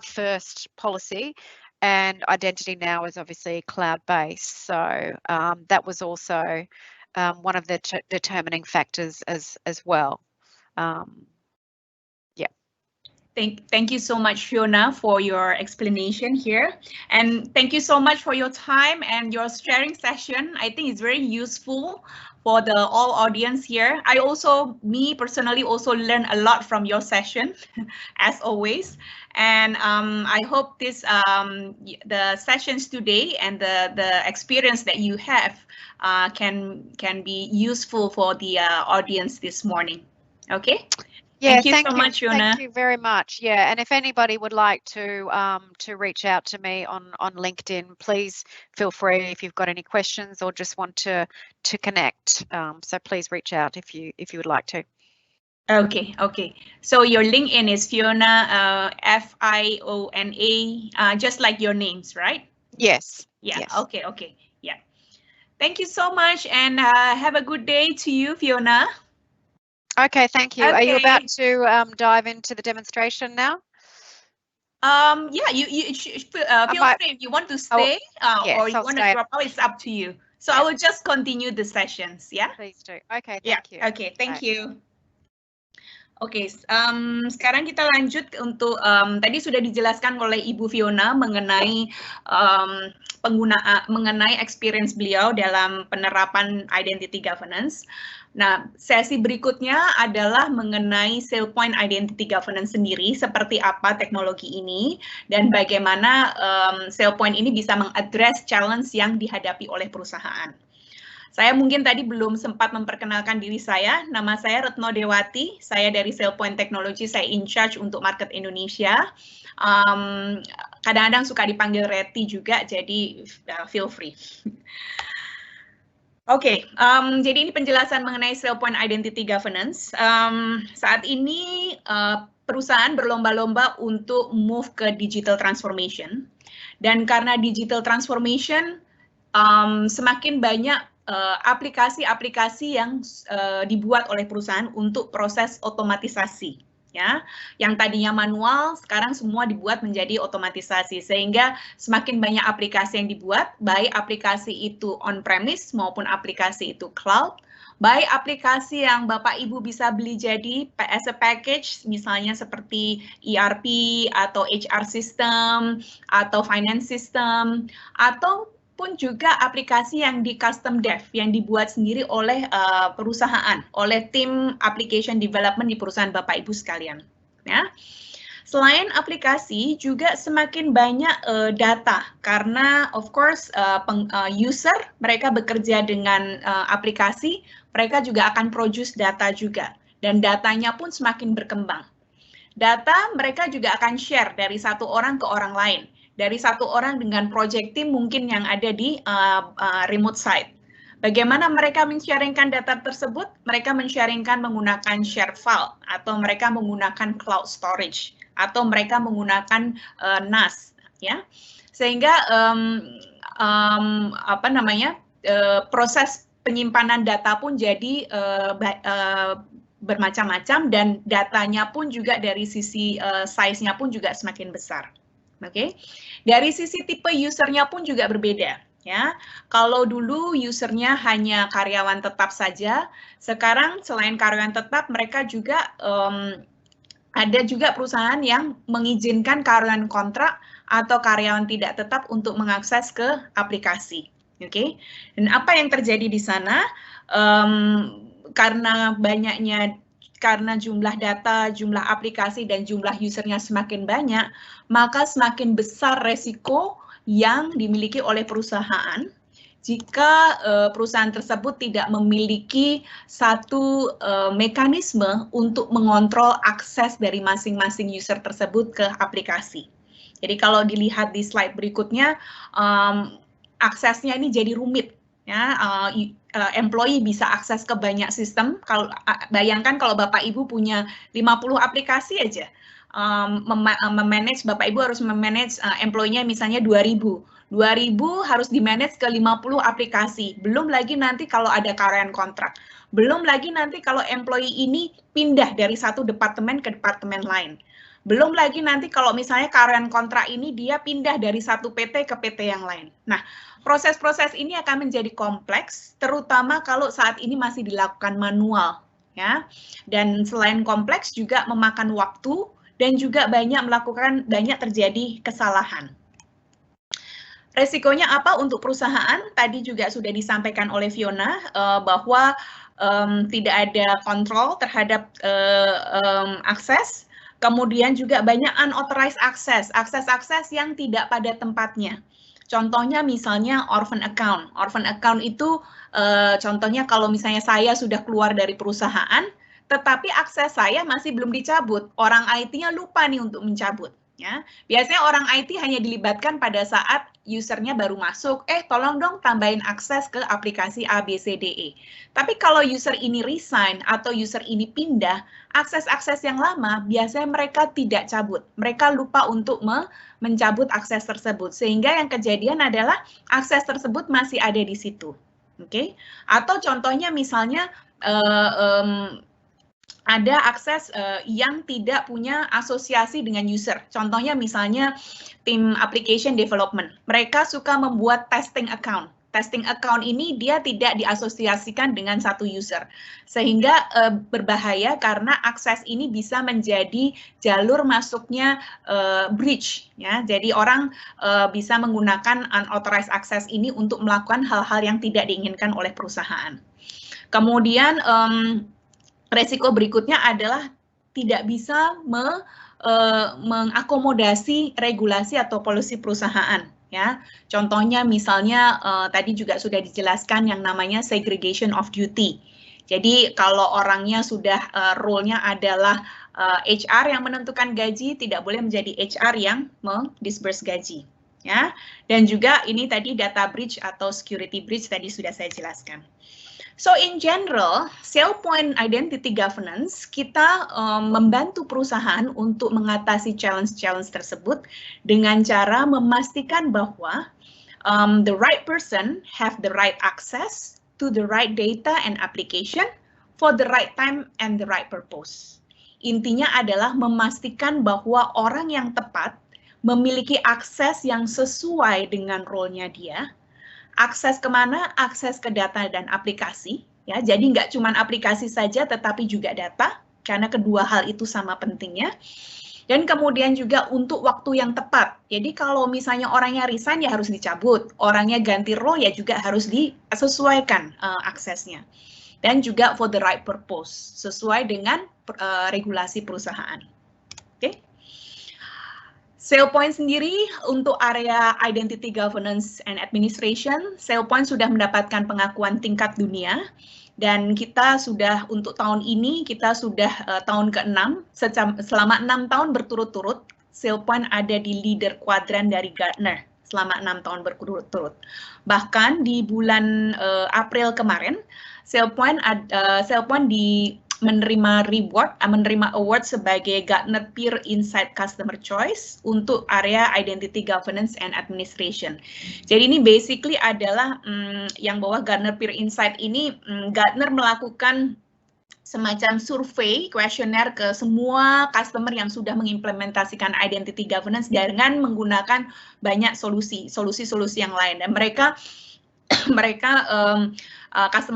first policy, and Identity Now is obviously cloud based. So that was also one of the determining factors as well. Thank you so much, Fiona, for your explanation here. And thank you so much for your time and your sharing session. I think it's very useful for the all audience here. Me personally also learned a lot from your session, as always. And I hope the sessions today and the experience that you have can be useful for the audience this morning. Okay. Yeah, thank you so much, Fiona. Thank you very much. Yeah, and if anybody would like to reach out to me on LinkedIn, please feel free if you've got any questions or just want to connect. So please reach out if you would like to. Okay. So your LinkedIn is Fiona, Fiona, just like your names, right? Yes. Yeah. Yes. Okay. Yeah. Thank you so much, and have a good day to you, Fiona. Okay, thank you. Okay. Are you about to dive into the demonstration now? Yeah, you feel free if you want to stay yes, or you want to drop out. It's up to you. So I will just continue the sessions. Yeah. Please do. Okay, thank you. Okay, thank you. Oke, sekarang kita lanjut untuk tadi sudah dijelaskan oleh Ibu Fiona mengenai mengenai experience beliau dalam penerapan identity governance. Nah, sesi berikutnya adalah mengenai Sailpoint Identity Governance sendiri, seperti apa teknologi ini dan bagaimana Sailpoint ini bisa mengadres challenge yang dihadapi oleh perusahaan. Saya mungkin tadi belum sempat memperkenalkan diri saya. Nama saya Retno Dewati. Saya dari Sailpoint Technology. Saya in charge untuk market Indonesia. Kadang-kadang suka dipanggil Reti juga, jadi feel free. Oke, jadi ini penjelasan mengenai Sailpoint Identity Governance. Saat ini perusahaan berlomba-lomba untuk move ke digital transformation. Dan karena digital transformation, semakin banyak aplikasi-aplikasi yang dibuat oleh perusahaan untuk proses otomatisasi, ya, yang tadinya manual sekarang semua dibuat menjadi otomatisasi, sehingga semakin banyak aplikasi yang dibuat, baik aplikasi itu on-premise maupun aplikasi itu cloud, baik aplikasi yang Bapak Ibu bisa beli jadi as a package, misalnya seperti ERP atau HR system atau finance system, atau pun juga aplikasi yang di custom dev, yang dibuat sendiri oleh perusahaan, oleh tim application development di perusahaan Bapak Ibu sekalian. Ya. Selain aplikasi, juga semakin banyak data, karena of course user, mereka bekerja dengan aplikasi, mereka juga akan produce data juga, dan datanya pun semakin berkembang. Data mereka juga akan share dari satu orang ke orang lain. Dari satu orang dengan project team mungkin yang ada di remote site. Bagaimana mereka men-sharingkan data tersebut? Mereka men-sharingkan menggunakan share file, atau mereka menggunakan cloud storage, atau mereka menggunakan NAS, ya. Sehingga proses penyimpanan data pun jadi bermacam-macam, dan datanya pun juga dari sisi size-nya pun juga semakin besar. Oke, dari sisi tipe usernya pun juga berbeda, ya. Kalau dulu usernya hanya karyawan tetap saja, sekarang selain karyawan tetap, mereka juga ada juga perusahaan yang mengizinkan karyawan kontrak atau karyawan tidak tetap untuk mengakses ke aplikasi. Oke, dan apa yang terjadi di sana? Karena karena jumlah data, jumlah aplikasi, dan jumlah usernya semakin banyak, maka semakin besar resiko yang dimiliki oleh perusahaan jika perusahaan tersebut tidak memiliki satu mekanisme untuk mengontrol akses dari masing-masing user tersebut ke aplikasi. Jadi kalau dilihat di slide berikutnya, aksesnya ini jadi rumit. Ya, employee bisa akses ke banyak sistem. Kalau bayangkan kalau Bapak Ibu punya 50 aplikasi aja, memanage, Bapak Ibu harus memanage employee-nya misalnya 2000 harus di-manage ke 50 aplikasi. Belum lagi nanti kalau ada karyawan kontrak. Belum lagi nanti kalau employee ini pindah dari satu departemen ke departemen lain. Belum lagi nanti kalau misalnya karyawan kontrak ini dia pindah dari satu PT ke PT yang lain. Nah, proses-proses ini akan menjadi kompleks, terutama kalau saat ini masih dilakukan manual, ya. Dan selain kompleks juga memakan waktu dan juga banyak terjadi kesalahan. Resikonya apa untuk perusahaan? Tadi juga sudah disampaikan oleh Fiona bahwa tidak ada kontrol terhadap akses. Kemudian juga banyak unauthorized access, akses-akses yang tidak pada tempatnya. Contohnya misalnya orphan account. Orphan account itu contohnya kalau misalnya saya sudah keluar dari perusahaan, tetapi akses saya masih belum dicabut. Orang IT-nya lupa nih untuk mencabut. Ya, biasanya orang IT hanya dilibatkan pada saat usernya baru masuk, tolong dong tambahin akses ke aplikasi A, B, C, D, E. Tapi kalau user ini resign atau user ini pindah, akses-akses yang lama biasanya mereka tidak cabut. Mereka lupa untuk mencabut akses tersebut. Sehingga yang kejadian adalah akses tersebut masih ada di situ. Oke? Atau contohnya misalnya ada akses yang tidak punya asosiasi dengan user. Contohnya misalnya tim application development. Mereka suka membuat testing account. Testing account ini dia tidak diasosiasikan dengan satu user. Sehingga berbahaya karena akses ini bisa menjadi jalur masuknya breach. Ya. Jadi orang bisa menggunakan unauthorized access ini untuk melakukan hal-hal yang tidak diinginkan oleh perusahaan. Kemudian resiko berikutnya adalah tidak bisa mengakomodasi regulasi atau polisi perusahaan. Ya, contohnya misalnya tadi juga sudah dijelaskan yang namanya segregation of duty. Jadi kalau orangnya sudah role-nya adalah HR yang menentukan gaji, tidak boleh menjadi HR yang mendisburse gaji. Ya, dan juga ini tadi data breach atau security breach tadi sudah saya jelaskan. So in general, Sailpoint Identity Governance, kita membantu perusahaan untuk mengatasi challenge-challenge tersebut dengan cara memastikan bahwa the right person have the right access to the right data and application for the right time and the right purpose. Intinya adalah memastikan bahwa orang yang tepat memiliki akses yang sesuai dengan role-nya dia. Akses kemana? Akses ke data dan aplikasi. Ya, jadi nggak cuma aplikasi saja, tetapi juga data, karena kedua hal itu sama pentingnya. Dan kemudian juga untuk waktu yang tepat. Jadi kalau misalnya orangnya resign ya harus dicabut, orangnya ganti role ya juga harus disesuaikan aksesnya. Dan juga for the right purpose, sesuai dengan regulasi perusahaan. Oke. Sailpoint sendiri untuk area Identity Governance and Administration, Sailpoint sudah mendapatkan pengakuan tingkat dunia dan kita sudah untuk tahun ini kita sudah tahun ke-6 selama 6 tahun berturut-turut Sailpoint ada di leader kuadran dari Gartner selama 6 tahun berturut-turut. Bahkan di bulan April kemarin Sailpoint menerima award sebagai Gartner Peer Insight Customer Choice untuk area Identity Governance and Administration. Jadi ini basically adalah yang bawah Gartner Peer Insight ini Gartner melakukan semacam survei kuesioner ke semua customer yang sudah mengimplementasikan identity governance dengan menggunakan banyak solusi yang lain, dan mereka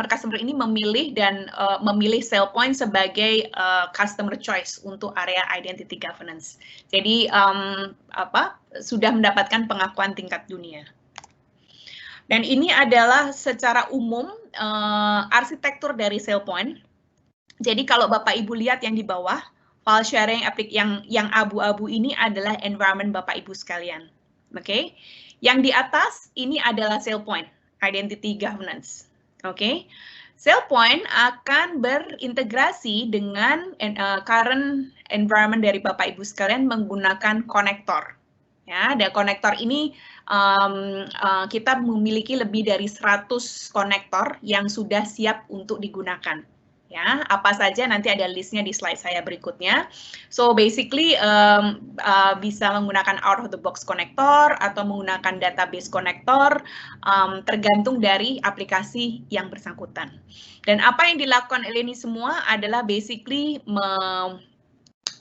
customer ini memilih Sailpoint sebagai customer choice untuk area identity governance. Jadi sudah mendapatkan pengakuan tingkat dunia. Dan ini adalah secara umum arsitektur dari Sailpoint. Jadi kalau Bapak Ibu lihat yang di bawah, file sharing yang abu-abu ini adalah environment Bapak Ibu sekalian. Oke. Yang di atas ini adalah Sailpoint, Identity Governance. Oke. Sailpoint akan berintegrasi dengan current environment dari Bapak Ibu sekalian menggunakan konektor. Ya, dan konektor ini kita memiliki lebih dari 100 konektor yang sudah siap untuk digunakan. Ya, apa saja nanti ada listnya di slide saya berikutnya. So basically bisa menggunakan out of the box konektor atau menggunakan database konektor tergantung dari aplikasi yang bersangkutan. Dan apa yang dilakukan oleh ini semua adalah basically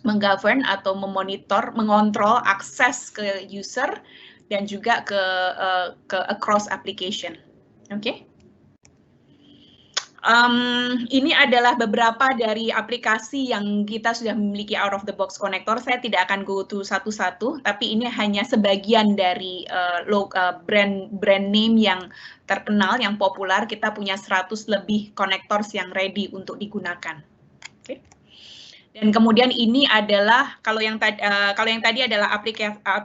menggovern atau memonitor, mengontrol akses ke user dan juga ke across application. Oke. Ini adalah beberapa dari aplikasi yang kita sudah memiliki out of the box connector. Saya tidak akan go to satu-satu, tapi ini hanya sebagian dari brand name yang terkenal, yang populer. Kita punya 100 lebih connectors yang ready untuk digunakan. Oke. Dan kemudian ini adalah kalau yang tadi adalah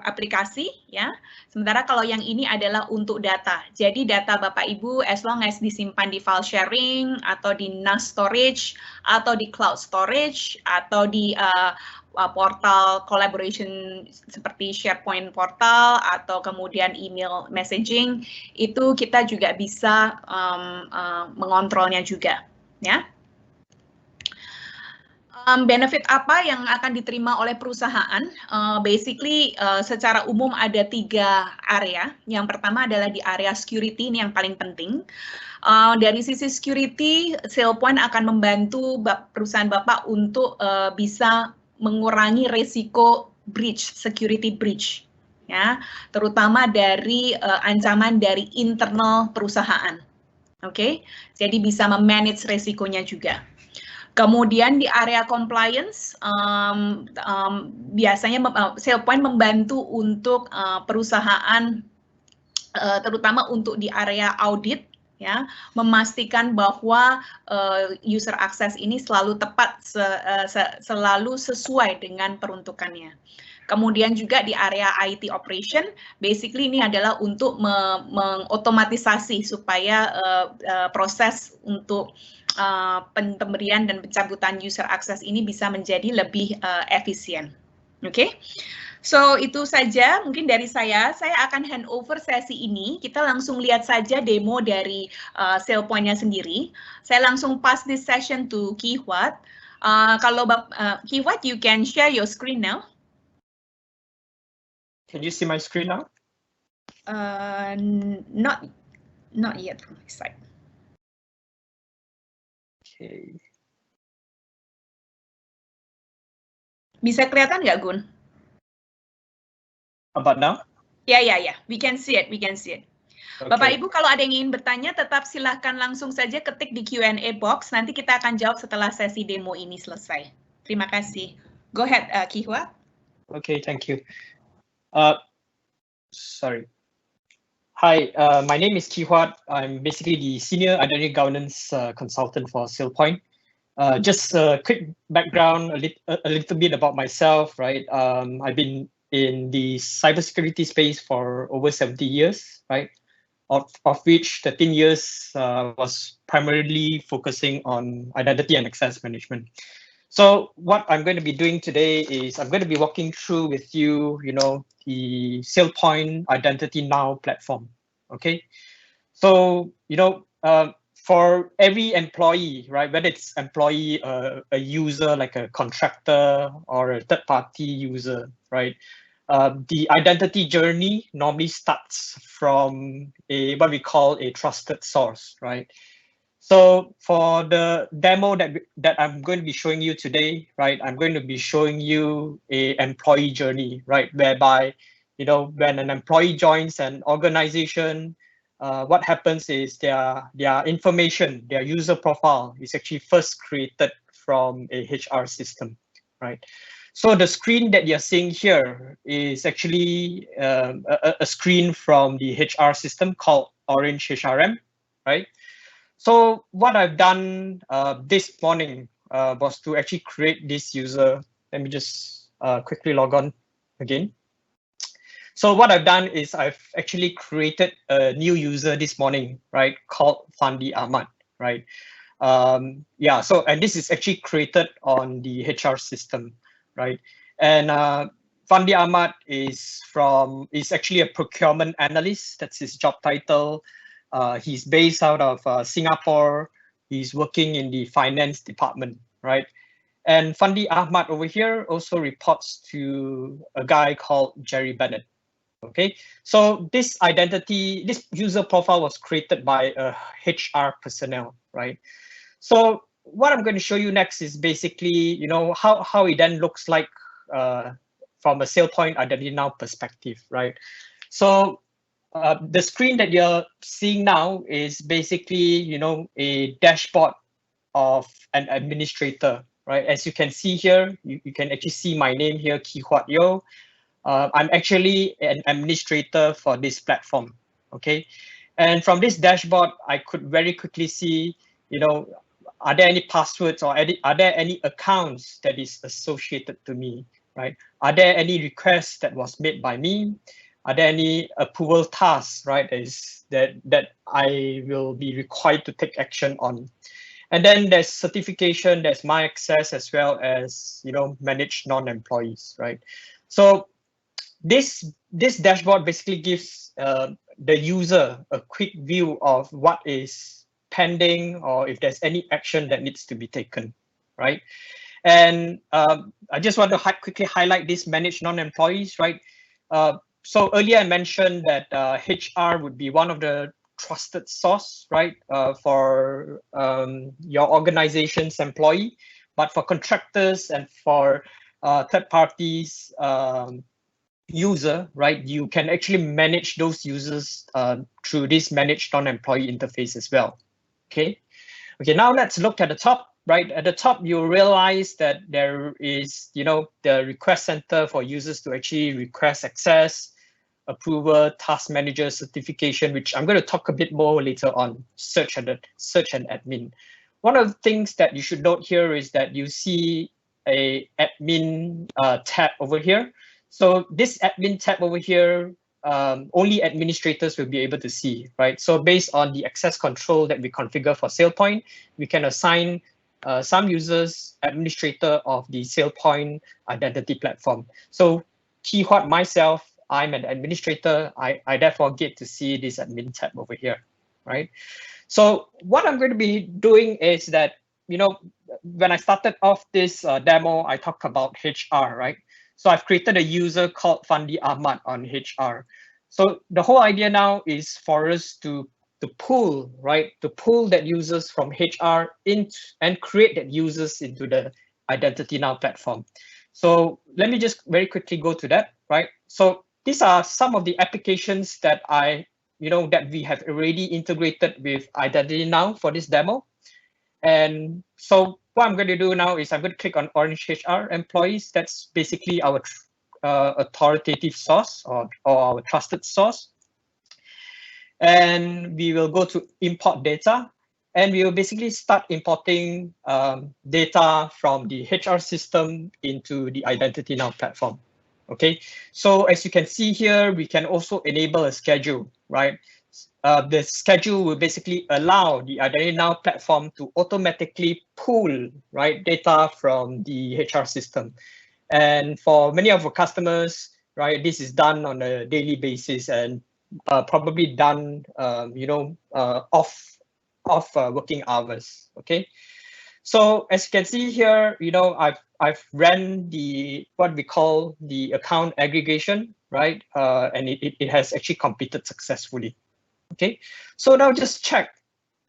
aplikasi ya. Sementara kalau yang ini adalah untuk data. Jadi data Bapak Ibu as long as disimpan di file sharing atau di NAS storage atau di cloud storage atau di portal collaboration seperti SharePoint portal atau kemudian email messaging, itu kita juga bisa mengontrolnya juga ya. Benefit apa yang akan diterima oleh perusahaan? Basically, secara umum ada 3 area. Yang pertama adalah di area security, ini yang paling penting. Dari sisi security, Sailpoint akan membantu perusahaan Bapak untuk bisa mengurangi resiko breach, security breach, ya, terutama dari ancaman dari internal perusahaan. Oke, jadi bisa memanage resikonya juga. Kemudian di area compliance, biasanya Sailpoint membantu untuk perusahaan, terutama untuk di area audit, ya, memastikan bahwa user access ini selalu tepat, selalu sesuai dengan peruntukannya. Kemudian juga di area IT operation, basically ini adalah untuk mengotomatisasi supaya proses untuk pemberian dan pencabutan user access ini bisa menjadi lebih efisien. Oke, so itu saja mungkin dari saya. Saya akan hand over sesi ini. Kita langsung lihat saja demo dari Sailpoint-nya sendiri. Saya langsung pass this session to Ki Hwat. Kalau Ki Hwat, you can share your screen now. Can you see my screen now? Not yet from my side. Okay. Bisa kelihatan nggak, Gun? About now? Ya. We can see it. Okay. Bapak Ibu, kalau ada yang ingin bertanya, tetap silahkan langsung saja ketik di Q&A box. Nanti kita akan jawab setelah sesi demo ini selesai. Terima kasih. Go ahead, Ki Hwat. Okay, thank you. Sorry. Hi, my name is Ki Hwat. I'm basically the Senior Identity Governance Consultant for Sailpoint. Just a quick background, a little bit about myself, right? I've been in the cybersecurity space for over 70 years, right? Of which 13 years was primarily focusing on identity and access management. So what I'm going to be doing today is I'm going to be walking through with you, the Sailpoint Identity Now platform. Okay, so for every employee, right, whether it's employee, a user like a contractor or a third-party user, right, the identity journey normally starts from what we call a trusted source, right? So for the demo that I'm going to be showing you today, right, I'm going to be showing you a employee journey, right, whereby, when an employee joins an organization, what happens is their information, their user profile is actually first created from a HR system, right? So the screen that you're seeing here is actually a screen from the HR system called Orange HRM, right? So what I've done this morning, was to actually create this user. Let me just quickly log on again. So what I've done is I've actually created a new user this morning, right, called Fandi Ahmad, right? Yeah, so, and this is actually created on the HR system, right? And Fandi Ahmad is actually a procurement analyst. That's his job title. He's based out of Singapore. He's working in the finance department, right? And Fandi Ahmad over here also reports to a guy called Jerry Bennett. Okay, so this user profile was created by a HR personnel, right? So what I'm going to show you next is basically, how it then looks like from a Sailpoint Identity Now perspective, right? So the screen that you're seeing now is basically, a dashboard of an administrator, right? As you can see here, you can actually see my name here, Ki Huat Yo. I'm actually an administrator for this platform, okay? And from this dashboard, I could very quickly see, are there any passwords or are there any accounts that is associated to me, right? Are there any requests that was made by me? Are there any approval tasks, right, that I will be required to take action on? And then there's certification, there's my access, as well as, manage non-employees, right? So this dashboard basically gives the user a quick view of what is pending or if there's any action that needs to be taken, right? And I just want to quickly highlight this manage non-employees, right? So earlier I mentioned that HR would be one of the trusted source, right, for your organization's employee, but for contractors and for third parties, user, right, you can actually manage those users through this manage non-employee interface as well. Okay, now let's look at the top. Right at the top, you realize that there is, the request center for users to actually request access, approval, task manager, certification, which I'm going to talk a bit more later on, search and admin. One of the things that you should note here is that you see a admin tab over here. So this admin tab over here, only administrators will be able to see, right? So based on the access control that we configure for Sailpoint, we can assign some users administrator of the Sailpoint identity platform. So Ki Huat, myself, I'm an administrator. I therefore get to see this admin tab over here, right? So what I'm going to be doing is that, when I started off this demo, I talked about HR, right? So I've created a user called Fandi Ahmad on HR. So the whole idea now is for us to pull, right? To pull that users from HR into and create that users into the Identity Now platform. So let me just very quickly go to that, right? So these are some of the applications that that we have already integrated with Identity Now for this demo. And so what I'm going to do now is I'm going to click on Orange HR employees. That's basically our authoritative source or our trusted source. And we will go to import data, and we will basically start importing data from the HR system into the Identity Now platform. Okay, so as you can see here, we can also enable a schedule, right? The schedule will basically allow the Identity Now platform to automatically pull, right, data from the HR system. And for many of our customers, right, this is done on a daily basis and probably done, off working hours. Okay, so as you can see here, I've ran what we call the account aggregation, right, and it has actually completed successfully. Okay, so now just check,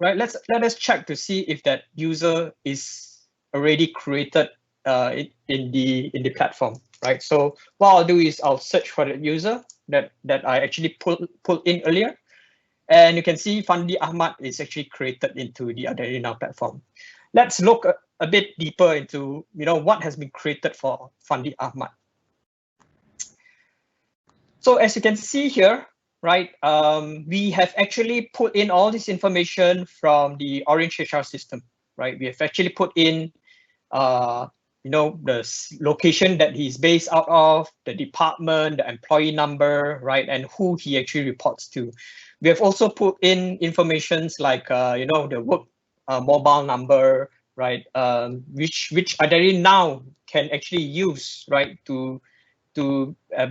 right? Let us check to see if that user is already created in the platform, right? So what I'll do is I'll search for the user that I actually pulled in earlier, and you can see Fandi Ahmad is actually created into the Identity Now platform. Let's look a bit deeper into what has been created for Fandi Ahmad. So as you can see here, right, we have actually put in all this information from the Orange HR system, right? We have actually put in the location that he's based out of, the department, the employee number, right, and who he actually reports to. We have also put in informations like the work mobile number, right, which identity now can actually use, right, to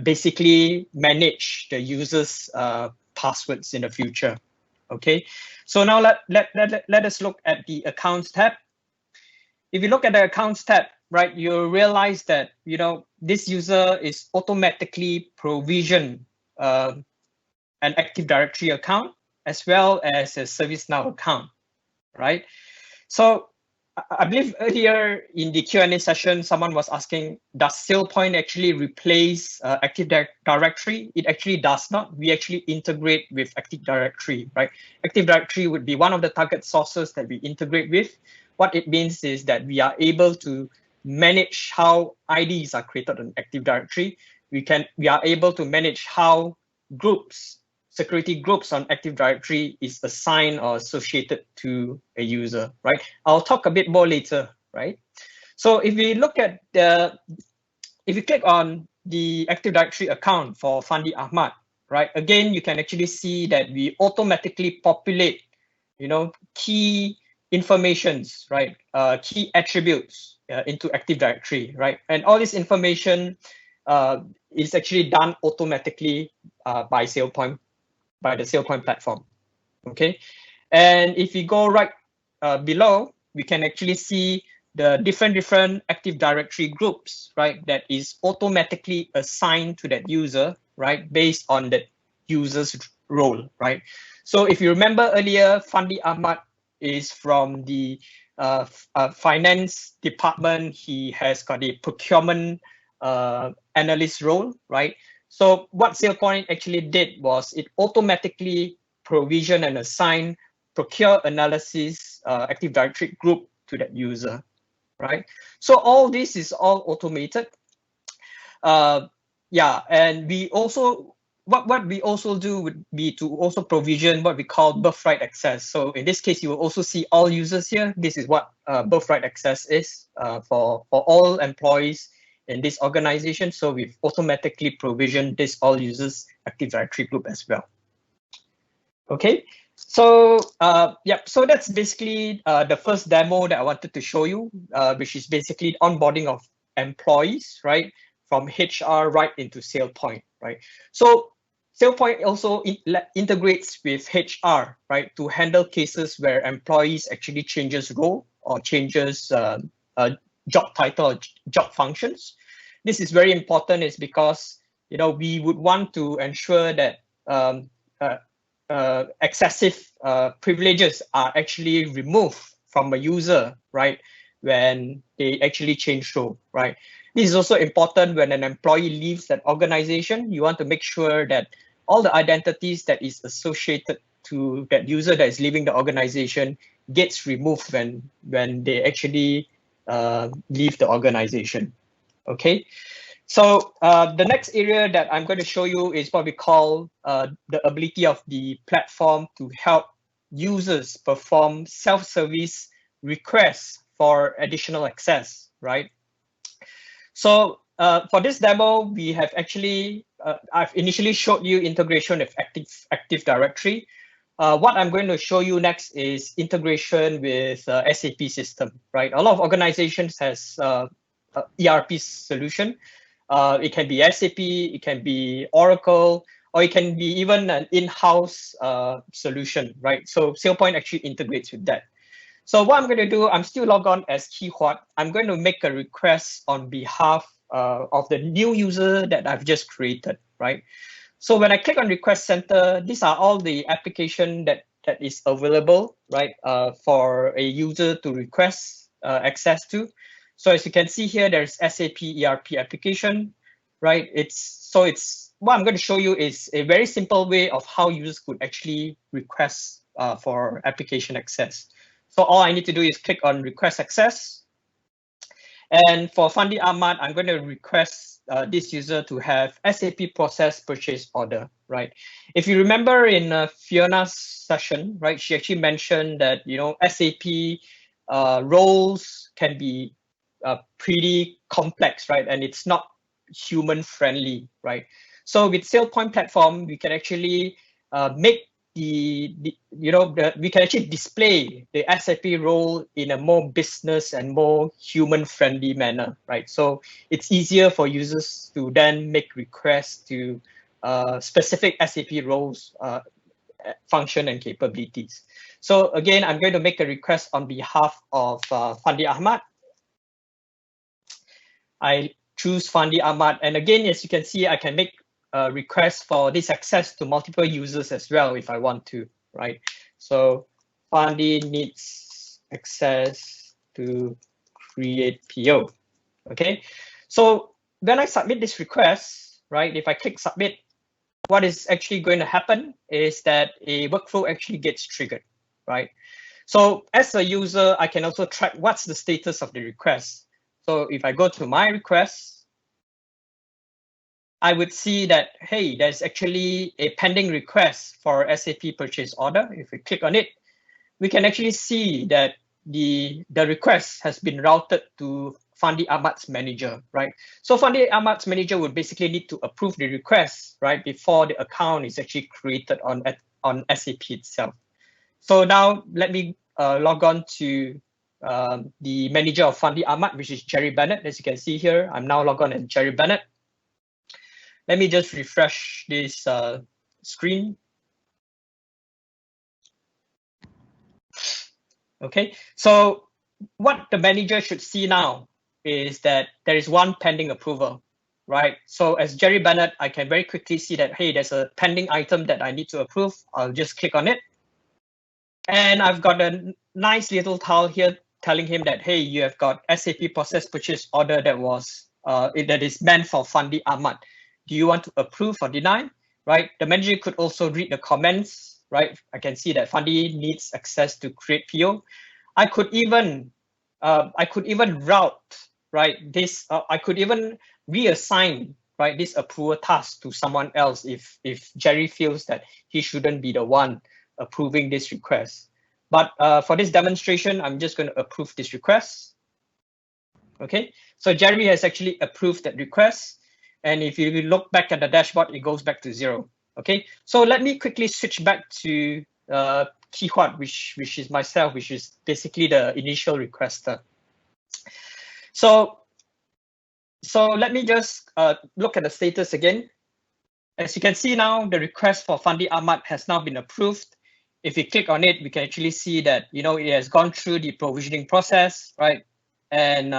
basically manage the user's passwords in the future. Okay, so now let us look at the accounts tab. If you look at the accounts tab, right, you realize that this user is automatically provisioned an Active Directory account as well as a ServiceNow account, right? So I believe earlier in the Q&A session, someone was asking, does Sailpoint actually replace Active Directory? It actually does not. We actually integrate with Active Directory, right? Active Directory would be one of the target sources that we integrate with. What it means is that we are able to manage how IDs are created on Active Directory. We are able to manage how security groups on Active Directory is assigned or associated to a user, right? I'll talk a bit more later, right? So if we look at if you click on the Active Directory account for Fandi Ahmad, right? Again, you can actually see that we automatically populate, key informations, right? Key attributes into Active Directory, right? And all this information is actually done automatically by Sailpoint, by the Sailpoint platform. Okay, and if you go right below, we can actually see the different Active Directory groups, right, that is automatically assigned to that user, right, based on that user's role, right? So if you remember earlier, Fandi Ahmad is from the finance department. He has got a procurement analyst role, right? So what Sailpoint actually did was it automatically provisioned and assigned procure analysis Active Directory group to that user, right? So all this is all automated. Yeah, and we also, what we also do would be to also provision what we call birthright access. So in this case, you will also see all users here. This is what birthright access is for all employees in this organization. So we've automatically provisioned this all users Active Directory group as well. Okay, so so that's basically the first demo that I wanted to show you, which is basically onboarding of employees, right, from HR right into Sailpoint, right? So Sailpoint also integrates with HR, right, to handle cases where employees actually changes role or changes job title or job functions. This is very important, is because we would want to ensure that excessive privileges are actually removed from a user, right, when they actually change role, right? This is also important when an employee leaves that organization. You want to make sure that all the identities that is associated to that user that is leaving the organization gets removed when they actually leave the organization. Okay, so the next area that I'm going to show you is what we call the ability of the platform to help users perform self-service requests for additional access, right? So for this demo, we have actually, I've initially showed you integration with Active Directory. What I'm going to show you next is integration with SAP system, right? A lot of organizations has ERP solution. It can be SAP, it can be Oracle, or it can be even an in-house solution, right? So Sailpoint actually integrates with that. So what I'm going to do, I'm still logged on as Ki Huat. I'm going to make a request on behalf of the new user that I've just created, right? So when I click on Request Center, these are all the application that is available, right, for a user to request access to. So as you can see here, there's SAP ERP application, right? What I'm going to show you is a very simple way of how users could actually request for application access. So all I need to do is click on Request Access. And for Fandi Ahmad, I'm going to request this user to have SAP Process Purchase Order, right? If you remember in Fiona's session, right, she actually mentioned that, SAP roles can be pretty complex, right? And it's not human friendly, right? So with Sailpoint platform, we can actually make we can actually display the SAP role in a more business and more human friendly manner, right? So it's easier for users to then make requests to specific SAP roles, function and capabilities. So again, I'm going to make a request on behalf of Fandi Ahmad. I choose Fandi Ahmad, and again, as you can see, I can make a request for this access to multiple users as well if I want to, right? So Fandi needs access to create PO. Okay, so when I submit this request, right, if I click submit, what is actually going to happen is that a workflow actually gets triggered, right? So as a user, I can also track what's the status of the request. So if I go to my request, I would see that, hey, there's actually a pending request for SAP purchase order. If we click on it, we can actually see that the request has been routed to Fandi Ahmad's manager, right? So Fandi Ahmad's manager would basically need to approve the request, right, before the account is actually created on SAP itself. So now let me log on to the manager of Fandi Ahmad, which is Jerry Bennett. As you can see here, I'm now logged on as Jerry Bennett. Let me just refresh this screen. Okay, so what the manager should see now is that there is one pending approval, right? So as Jerry Bennett, I can very quickly see that, hey, there's a pending item that I need to approve. I'll just click on it. And I've got a nice little tile here telling him that, hey, you have got SAP process purchase order that is meant for Fandi Ahmad. Do you want to approve or deny, right? The manager could also read the comments, right? I can see that Fandi needs access to create PO. I could even route, right, this, I could even reassign, right, this approval task to someone else if Jerry feels that he shouldn't be the one approving this request. But for this demonstration, I'm just going to approve this request. Okay, so Jerry has actually approved that request. And if you look back at the dashboard, it goes back to 0. Okay, so let me quickly switch back to Kihuat, which is myself, which is basically the initial requester. So let me just look at the status again. As you can see now, the request for Fandi Ahmad has now been approved. If we click on it, we can actually see that, you know, it has gone through the provisioning process, right? And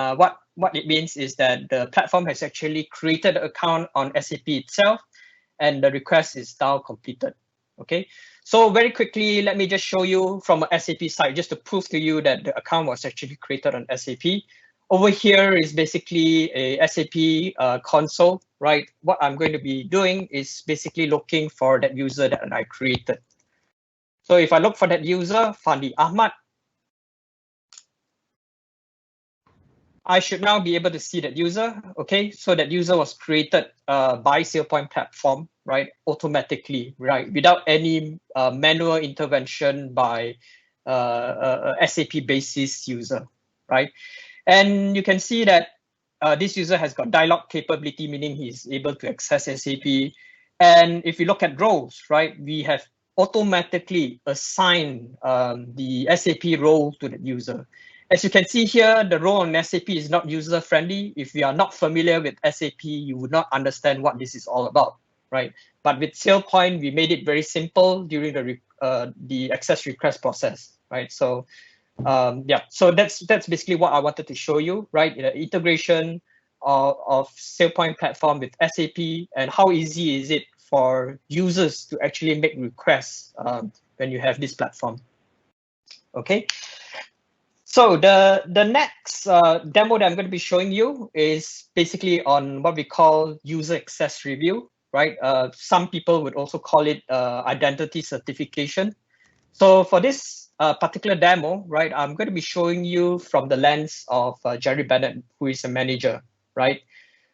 what it means is that the platform has actually created an account on SAP itself, and the request is now completed. Okay, so very quickly, let me just show you from an SAP side, just to prove to you that the account was actually created on SAP. Over here is basically a SAP console, right? What I'm going to be doing is basically looking for that user that I created. So if I look for that user, Fandi Ahmad, I should now be able to see that user. Okay, so that user was created by Sailpoint platform, right, automatically, right, without any manual intervention by a SAP basis user, right? And you can see that this user has got dialog capability, meaning he's able to access SAP. And if you look at roles, right, we have automatically assigned the SAP role to the user. As you can see here, the role on SAP is not user-friendly. If you are not familiar with SAP, you would not understand what this is all about, right? But with Sailpoint, we made it very simple during the access request process, right? So yeah, so that's basically what I wanted to show you, right? The integration of Sailpoint platform with SAP, and how easy is it for users to actually make requests when you have this platform. Okay. So the next demo that I'm going to be showing you is basically on what we call user access review, right? Some people would also call it identity certification. So for this particular demo, right, I'm going to be showing you from the lens of Jerry Bennett, who is a manager, right?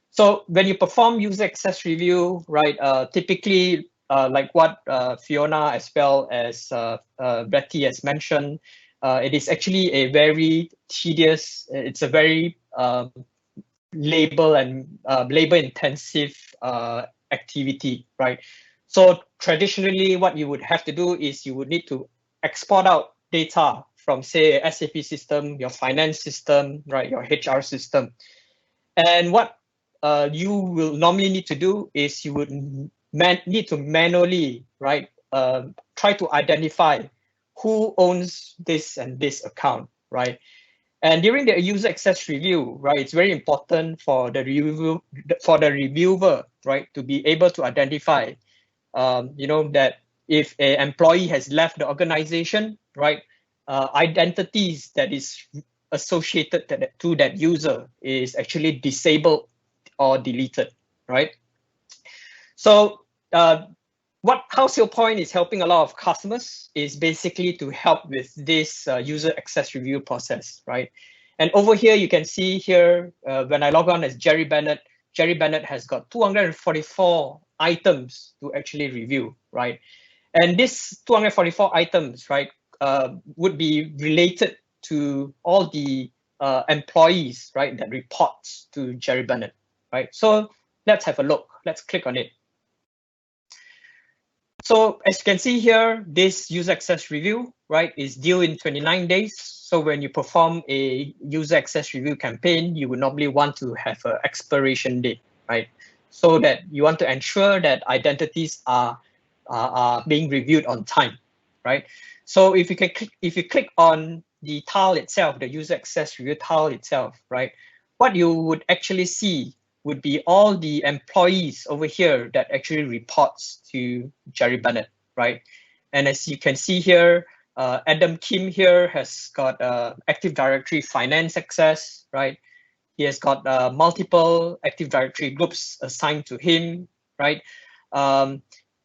So when you perform user access review, right, typically like what Fiona as well as Betty has mentioned, it is actually a very tedious, it's a very labor and labor intensive activity, right? So traditionally, what you would have to do is you would need to export out data from, say, a SAP system, your finance system, right, your HR system. And what you will normally need to do is you would need to manually, right, try to identify who owns this and this account, right? And during the user access review, right, it's very important for the reviewer, right, to be able to identify, that if an employee has left the organization, right, identities that is associated to that user is actually disabled or deleted, right? So how Sailpoint is helping a lot of customers is basically to help with this user access review process, right? And over here, you can see here, when I log on as Jerry Bennett has got 244 items to actually review, right? And this 244 items, right, would be related to all the employees, right, that reports to Jerry Bennett, right? So let's have a look. Let's click on it. So as you can see here, this user access review, right, is due in 29 days. So when you perform a user access review campaign, you would normally want to have an expiration date, right? So that you want to ensure that identities are being reviewed on time, right? So if you click on the tile itself, the user access review tile itself, right, what you would actually see would be all the employees over here that actually reports to Jerry Bennett, right? And as you can see here, Adam Kim here has got Active Directory finance access, right? He has got multiple Active Directory groups assigned to him, right?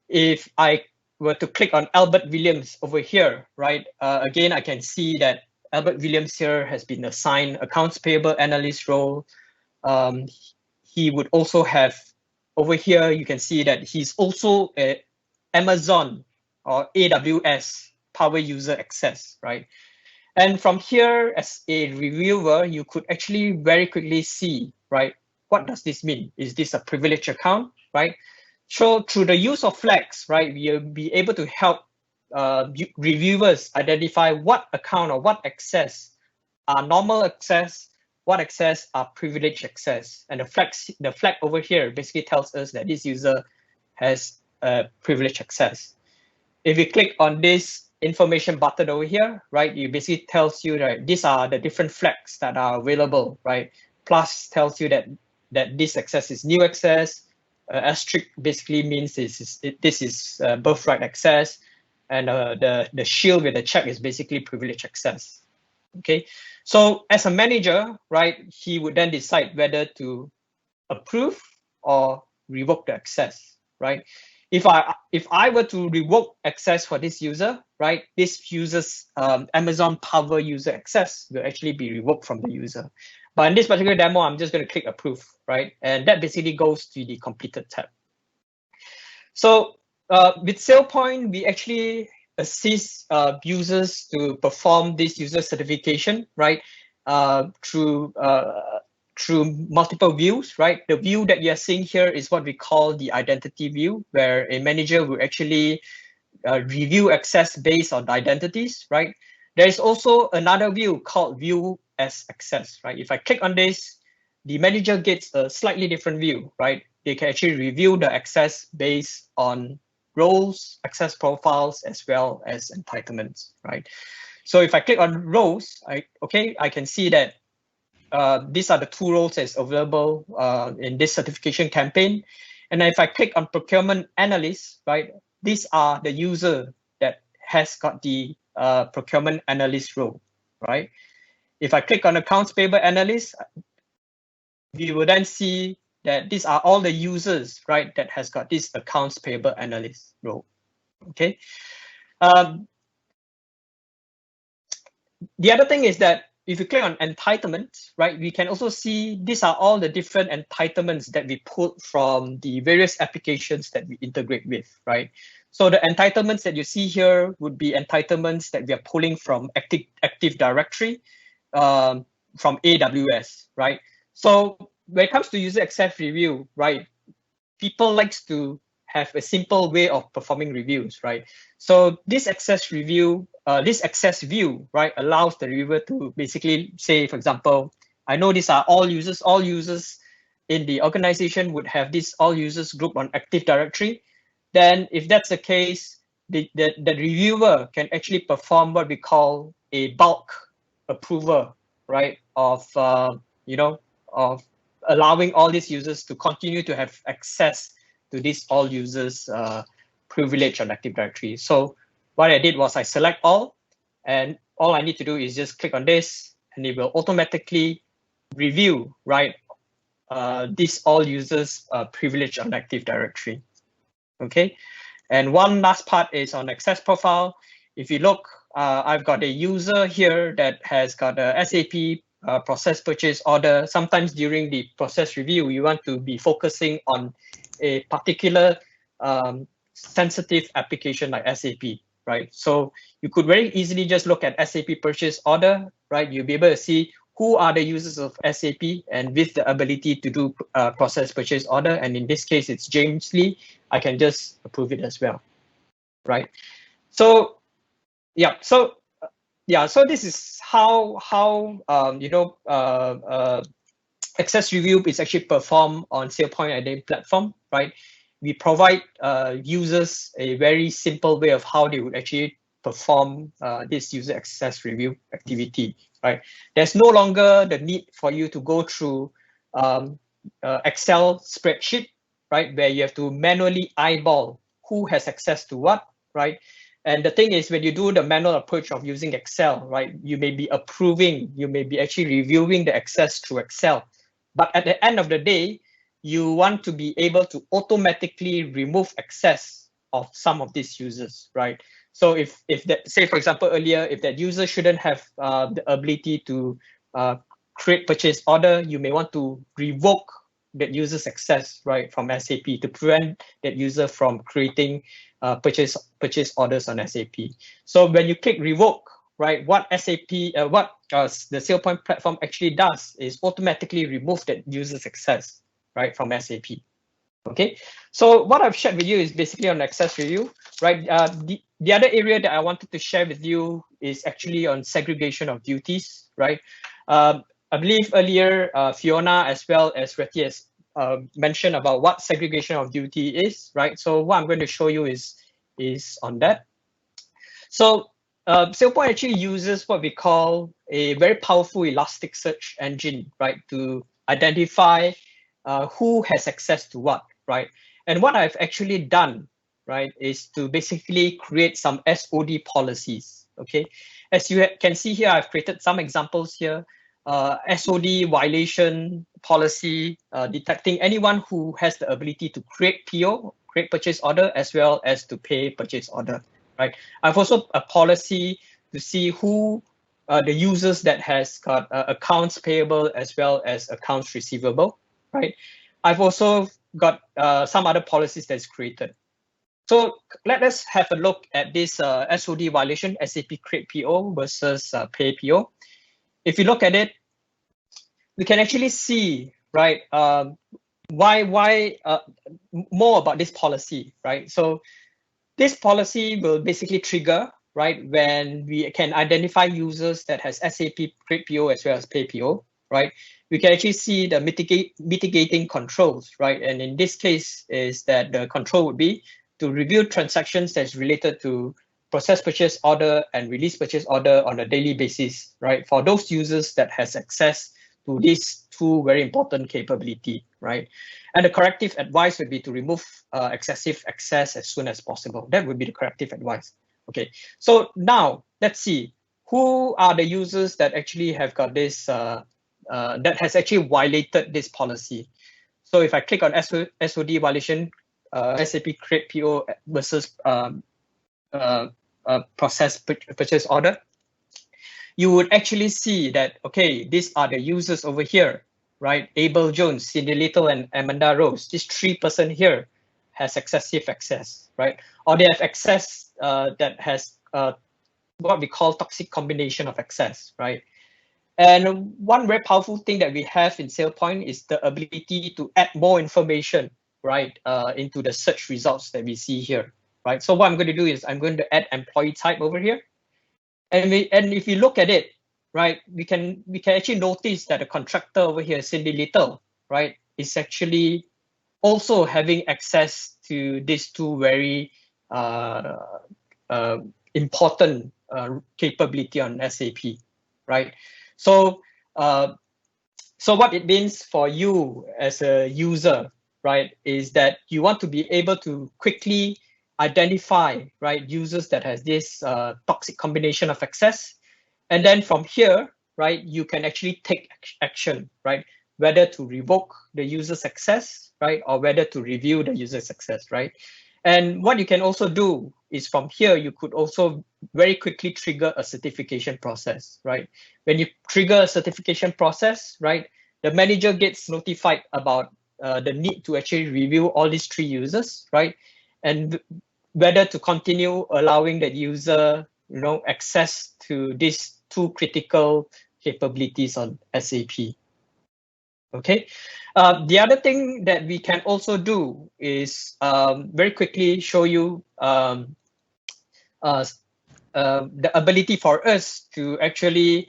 If I were to click on Albert Williams over here, right? Again, I can see that Albert Williams here has been assigned accounts payable analyst role. He would also have over here, you can see that he's also a Amazon or AWS Power User Access, right? And from here, as a reviewer, you could actually very quickly see, right, what does this mean? Is this a privileged account, right? So through the use of flags, right, we'll be able to help reviewers identify what account or what access are normal access, what access are privileged access. And the flag over here basically tells us that this user has privileged access. If you click on this information button over here, right, it basically tells you that these are the different flags that are available, right? Plus tells you that this access is new access. Asterisk basically means this is birthright access, and the shield with the check is basically privileged access. Okay, so as a manager, right, he would then decide whether to approve or revoke the access, right? If I were to revoke access for this user, right, this user's Amazon Power User Access will actually be revoked from the user. But in this particular demo, I'm just going to click approve, right? And that basically goes to the completed tab. So with Sailpoint, we actually assist users to perform this user certification, right? Through multiple views, right? The view that you are seeing here is what we call the identity view, where a manager will actually review access based on identities, right? There is also another view called view as access, right? If I click on this, the manager gets a slightly different view, right? They can actually review the access based on roles, access profiles, as well as entitlements, right? So if I click on roles, I can see that these are the two roles that's available in this certification campaign. And if I click on procurement analyst, right, these are the user that has got the procurement analyst role, right? If I click on accounts payable analyst, we will then see that these are all the users, right, that has got this accounts payable analyst role. Okay. The other thing is that if you click on entitlements, right, we can also see these are all the different entitlements that we pulled from the various applications that we integrate with, right? So the entitlements that you see here would be entitlements that we are pulling from Active Directory. from AWS, right? So when it comes to user access review, right, people likes to have a simple way of performing reviews, right? So this access review, this access view, right, allows the reviewer to basically say, for example, I know these are all users in the organization would have this all users group on Active Directory. Then if that's the case, the reviewer can actually perform what we call a bulk approval, right, of of allowing all these users to continue to have access to this all users privilege on Active Directory. So what I did was I select all, and all I need to do is just click on this, and it will automatically review, right, this all users privilege on Active Directory. Okay, and one last part is on access profile. If you look, I've got a user here that has got a SAP process purchase order. Sometimes during the process review, you want to be focusing on a particular sensitive application like SAP, right? So you could very easily just look at SAP purchase order, right? You'll be able to see who are the users of SAP and with the ability to do process purchase order. And in this case, it's James Lee. I can just approve it as well, right? So yeah, so this is how access review is actually performed on Sailpoint Identity Platform, right? We provide users a very simple way of how they would actually perform this user access review activity, right? There's no longer the need for you to go through Excel spreadsheet, right, where you have to manually eyeball who has access to what, right? And the thing is, when you do the manual approach of using Excel, right, you may be approving, you may be actually reviewing the access through Excel. But at the end of the day, you want to be able to automatically remove access of some of these users, right? So if that, say for example earlier, if that user shouldn't have the ability to create purchase order, you may want to revoke that user's access, right, from SAP to prevent that user from creating purchase orders on SAP. So when you click revoke, right, what the Sailpoint platform actually does is automatically remove that user's access, right, from SAP. Okay, so what I've shared with you is basically on access review, right? The other area that I wanted to share with you is actually on segregation of duties, right? I believe earlier Fiona as well as Reti has mentioned about what segregation of duty is, right? So what I'm going to show you is on that. So Sailpoint actually uses what we call a very powerful Elasticsearch engine, right, to identify who has access to what, right? And what I've actually done, right, is to basically create some SOD policies, okay? As you can see here, I've created some examples here. SOD violation policy, detecting anyone who has the ability to create PO, create purchase order, as well as to pay purchase order, right? I've also a policy to see who the users that has got accounts payable as well as accounts receivable, right? I've also got some other policies that's created. So let us have a look at this SOD violation, SAP create PO versus pay PO. If you look at it, we can actually see, right, why more about this policy, right? So this policy will basically trigger, right, when we can identify users that has SAP create PO as well as pay PO, right? We can actually see the mitigating controls, right? And in this case is that the control would be to review transactions that's related to process purchase order and release purchase order on a daily basis, right? For those users that has access to these two very important capability, right? And the corrective advice would be to remove excessive access as soon as possible. That would be the corrective advice. Okay, so now let's see who are the users that actually have got this, that has actually violated this policy. So if I click on SOD violation, SAP create PO versus process purchase order, you would actually see that, okay, these are the users over here, right? Abel Jones, Cindy Little, and Amanda Rose. This 3% here has excessive access, right? Or they have access that has what we call toxic combination of access, right? And one very powerful thing that we have in Sailpoint is the ability to add more information, right, into the search results that we see here, right? So what I'm going to do is I'm going to add employee type over here, and if you look at it, right, we can actually notice that the contractor over here, Cindy Little, right, is actually also having access to these two very important capability on SAP, right? So, so what it means for you as a user, right, is that you want to be able to quickly identify, right, users that has this toxic combination of access, and then from here, right, you can actually take action, right, whether to revoke the user's access, right, or whether to review the user's access, right. And what you can also do is from here, you could also very quickly trigger a certification process, right? When you trigger a certification process, right, the manager gets notified about the need to actually review all these 3 users, right? And whether to continue allowing that user, you know, access to these 2 critical capabilities on SAP. Okay. The other thing that we can also do is very quickly show you the ability for us to actually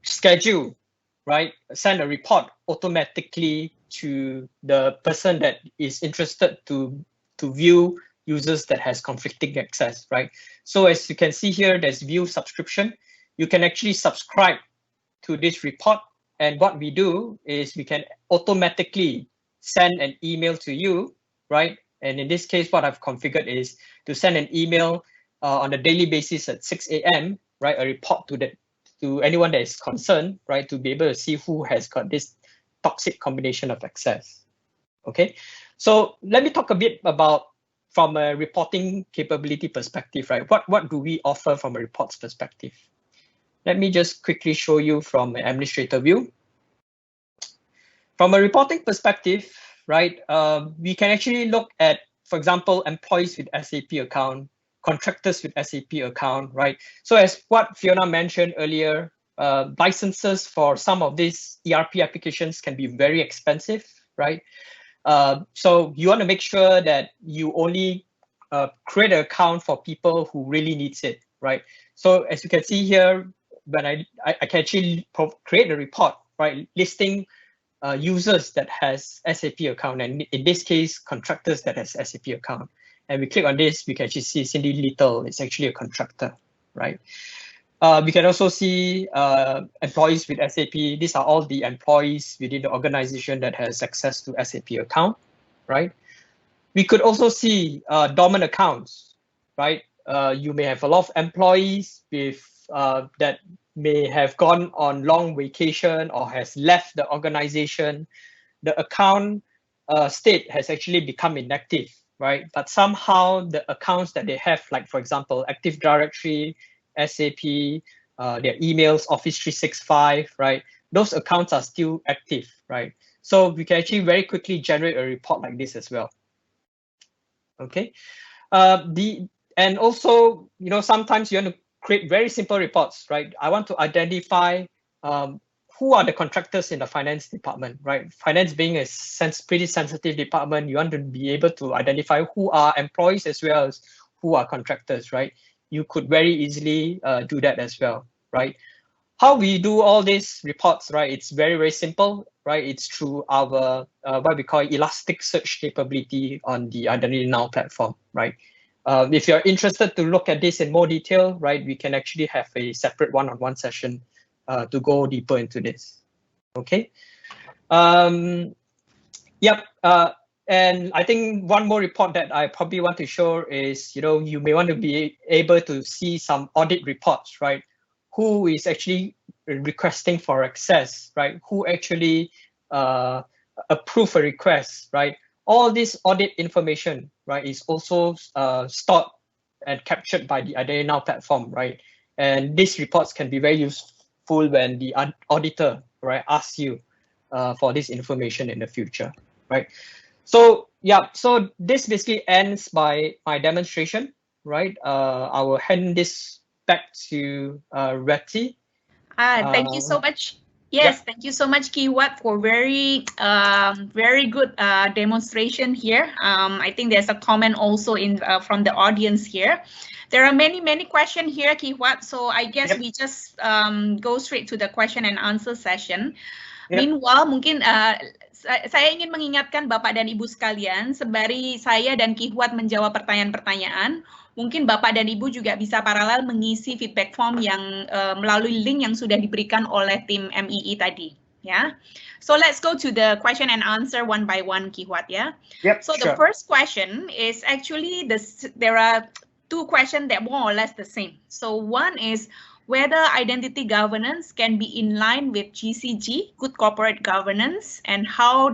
schedule, right, send a report automatically to the person that is interested to view users that has conflicting access, right? So as you can see here, there's view subscription. You can actually subscribe to this report, and what we do is we can automatically send an email to you, right? And in this case, what I've configured is to send an email on a daily basis at 6 a.m., right? A report to anyone that is concerned, right? To be able to see who has got this toxic combination of access. Okay, so let me talk a bit about from a reporting capability perspective, right? What do we offer from a reports perspective? Let me just quickly show you from an administrator view. From a reporting perspective, right, we can actually look at, for example, employees with SAP account, contractors with SAP account, right? So as what Fiona mentioned earlier, licenses for some of these ERP applications can be very expensive, right? So you want to make sure that you only create an account for people who really needs it, right? So as you can see here, when I can actually create a report, right, listing users that has SAP account, and in this case, contractors that has SAP account. And we click on this, we can actually see Cindy Little is actually a contractor, right? We can also see employees with SAP. These are all the employees within the organization that has access to SAP account, right? We could also see dormant accounts, right? You may have a lot of employees with that may have gone on long vacation or has left the organization. The account state has actually become inactive, right? But somehow the accounts that they have, like for example, Active Directory, SAP, their emails, Office 365, right? Those accounts are still active, right? So we can actually very quickly generate a report like this as well. Okay, and also, you know, sometimes you want to create very simple reports, right? I want to identify who are the contractors in the finance department, right? Finance being a pretty sensitive department, you want to be able to identify who are employees as well as who are contractors, right? You could very easily do that as well, right? How we do all these reports, right? It's very, very simple, right? It's through our what we call Elasticsearch capability on the Identity Now platform, right? If you're interested to look at this in more detail, right, we can actually have a separate one-on-one session to go deeper into this. Okay. Yep. And I think one more report that I probably want to show is, you know, you may want to be able to see some audit reports, right? Who is actually requesting for access, right? Who actually approve a request, right? All this audit information, right, is also stored and captured by the Identity Now platform, right? And these reports can be very useful when the auditor, right, asks you for this information in the future, right? So yeah, so this basically ends by my demonstration, right? I will hand this back to Retty Thank you so much. Yes, thank you so much, Kiwat, for very good demonstration here. I think there's a comment also from the audience here. There are many questions here, Kiwat. So I guess we just go straight to the question and answer session. Meanwhile, mungkin saya ingin mengingatkan Bapak dan Ibu sekalian, sembari saya dan Kiwat menjawab pertanyaan-pertanyaan, mungkin Bapak dan Ibu juga bisa paralel mengisi feedback form yang melalui link yang sudah diberikan oleh tim MII tadi. Ya, so let's go to the question and answer one by one, Kiwat. Ya. So the first question is actually there are two questions that more or less the same. So one is whether identity governance can be in line with GCG, good corporate governance, and how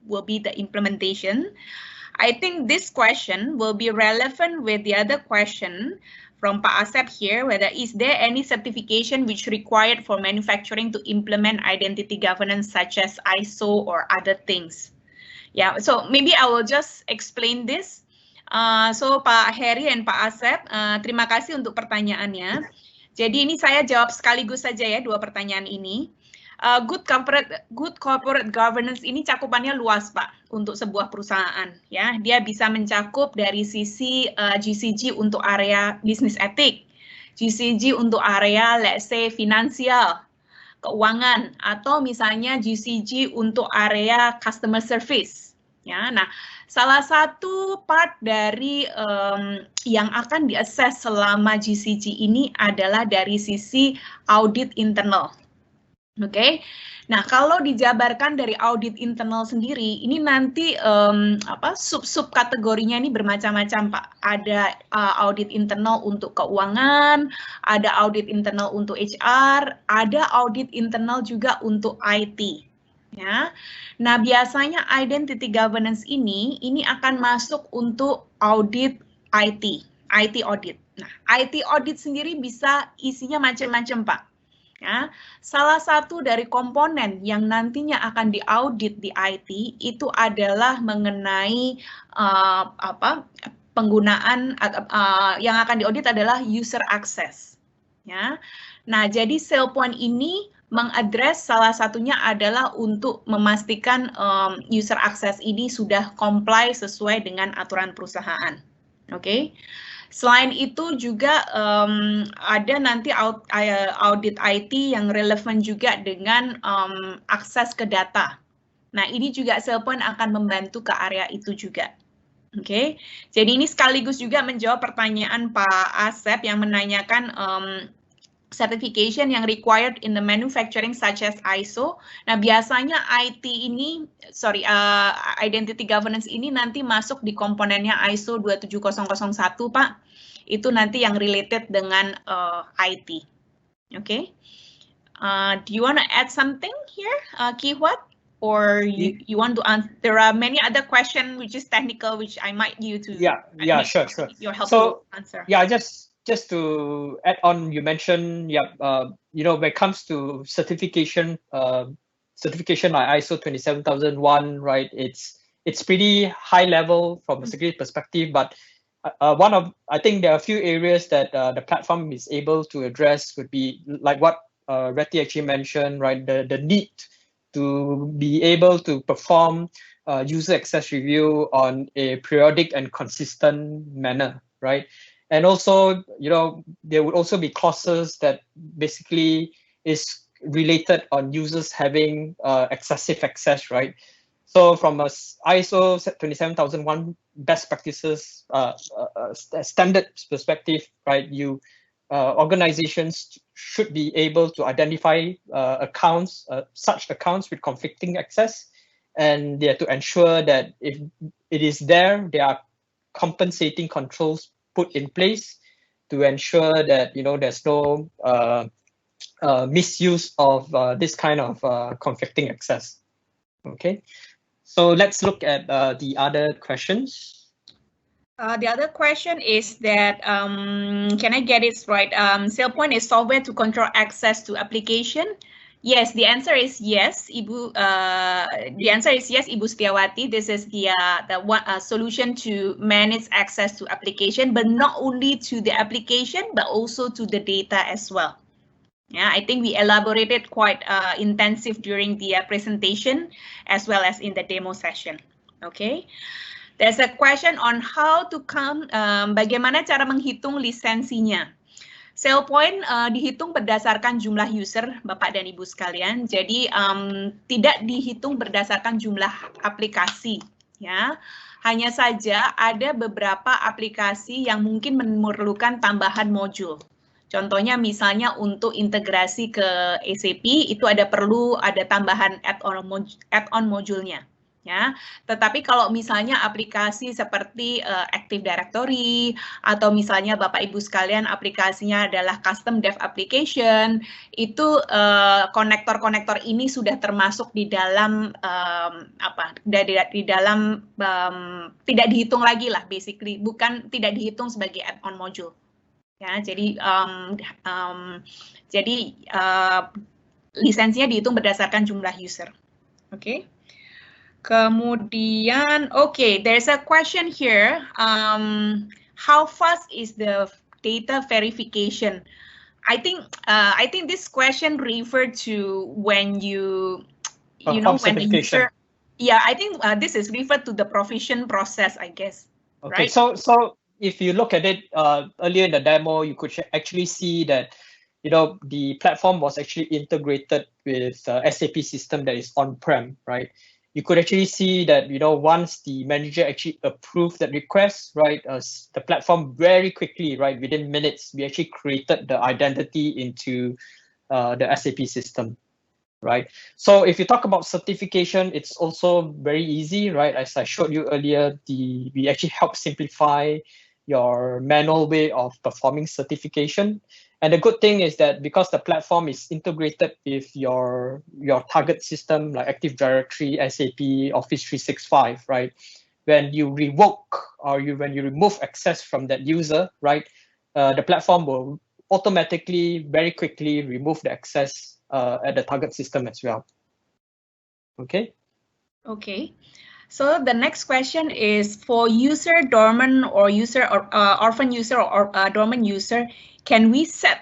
will be the implementation. I think this question will be relevant with the other question from Pak Asep here, whether is there any certification which required for manufacturing to implement identity governance such as ISO or other things. Yeah, so maybe I will just explain this. So Pak Heri dan Pak Asep, terima kasih untuk pertanyaannya. Jadi ini saya jawab sekaligus saja ya dua pertanyaan ini. Good corporate governance ini cakupannya luas Pak untuk sebuah perusahaan. Ya, dia bisa mencakup dari sisi GCG untuk area business ethic, GCG untuk area let's say finansial, keuangan, atau misalnya GCG untuk area customer service. Ya, nah salah satu part dari yang akan diakses selama GCG ini adalah dari sisi audit internal. Oke, nah kalau dijabarkan dari audit internal sendiri, ini nanti sub kategorinya ini bermacam-macam Pak. Ada audit internal untuk keuangan, ada audit internal untuk HR, ada audit internal juga untuk IT. Ya, nah biasanya identity governance ini akan masuk untuk audit IT audit. Nah, IT audit sendiri bisa isinya macam-macam Pak. Ya, salah satu dari komponen yang nantinya akan diaudit di IT itu adalah mengenai penggunaan yang akan diaudit adalah user access. Ya, nah jadi Sailpoint ini mengadres salah satunya adalah untuk memastikan user access ini sudah comply sesuai dengan aturan perusahaan. Oke. Selain itu juga ada nanti audit IT yang relevan juga dengan akses ke data. Nah, ini juga Sailpoint akan membantu ke area itu juga. Oke, jadi ini sekaligus juga menjawab pertanyaan Pak Asep yang menanyakan certification yang required in the manufacturing such as ISO. Nah, biasanya identity governance ini nanti masuk di komponennya ISO 27001, Pak. Itu nanti yang related dengan IT. Oke. Do you want to add something here, Kiwat? Or you want to answer? There are many other questions which is technical, which I might you to. Sure. Your helpful answer. Yeah, just to add on, you mentioned, when it comes to certification like ISO 27001, right? It's pretty high level from a security perspective, but I think there are a few areas that the platform is able to address would be like what Reti actually mentioned, right? The need to be able to perform user access review on a periodic and consistent manner, right? And also, there would also be clauses that basically is related on users having excessive access, right? So from a ISO 27001 best practices standard perspective, right, organizations should be able to identify such accounts with conflicting access, and they have to ensure that if it is there are compensating controls put in place to ensure that there's no misuse of this kind of conflicting access. Okay, so let's look at the other questions. The other question is that can I get it right? Sailpoint is software to control access to application. Yes, the answer is yes, Ibu. The answer is yes, Ibu Setiawati. This is the solution to manage access to application, but not only to the application, but also to the data as well. Yeah, I think we elaborated quite intensive during the presentation as well as in the demo session. Okay. There's a question on how to count, bagaimana cara menghitung lisensinya. Sailpoint dihitung berdasarkan jumlah user, Bapak dan Ibu sekalian. Jadi tidak dihitung berdasarkan jumlah aplikasi, ya. Hanya saja ada beberapa aplikasi yang mungkin memerlukan tambahan modul. Contohnya misalnya untuk integrasi ke SAP itu ada tambahan add-on modulnya. Ya, tetapi kalau misalnya aplikasi seperti Active Directory atau misalnya Bapak Ibu sekalian aplikasinya adalah custom dev application, itu konektor-konektor ini sudah termasuk di dalam tidak dihitung lagi lah basically, bukan tidak dihitung sebagai add-on module. Ya, jadi lisensinya dihitung berdasarkan jumlah user. Oke. Okay. Kemudian, there's a question here. How fast is the data verification? I think this question referred to when when the user. Yeah, I think this is referred to the provision process, I guess. Okay, right? So if you look at it earlier in the demo, you could actually see that the platform was actually integrated with SAP system that is on-prem, right? You could actually see that once the manager actually approved that request, right, the platform very quickly, right, within minutes, we actually created the identity into the SAP system, right? So if you talk about certification, it's also very easy, right? As I showed you earlier, we actually help simplify your manual way of performing certification. And the good thing is that because the platform is integrated with your target system like Active Directory, SAP, Office 365, right? When you revoke or when you remove access from that user, right, the platform will automatically, very quickly remove the access at the target system as well. Okay. Okay. So the next question is for user dormant or orphan user or dormant user, can we set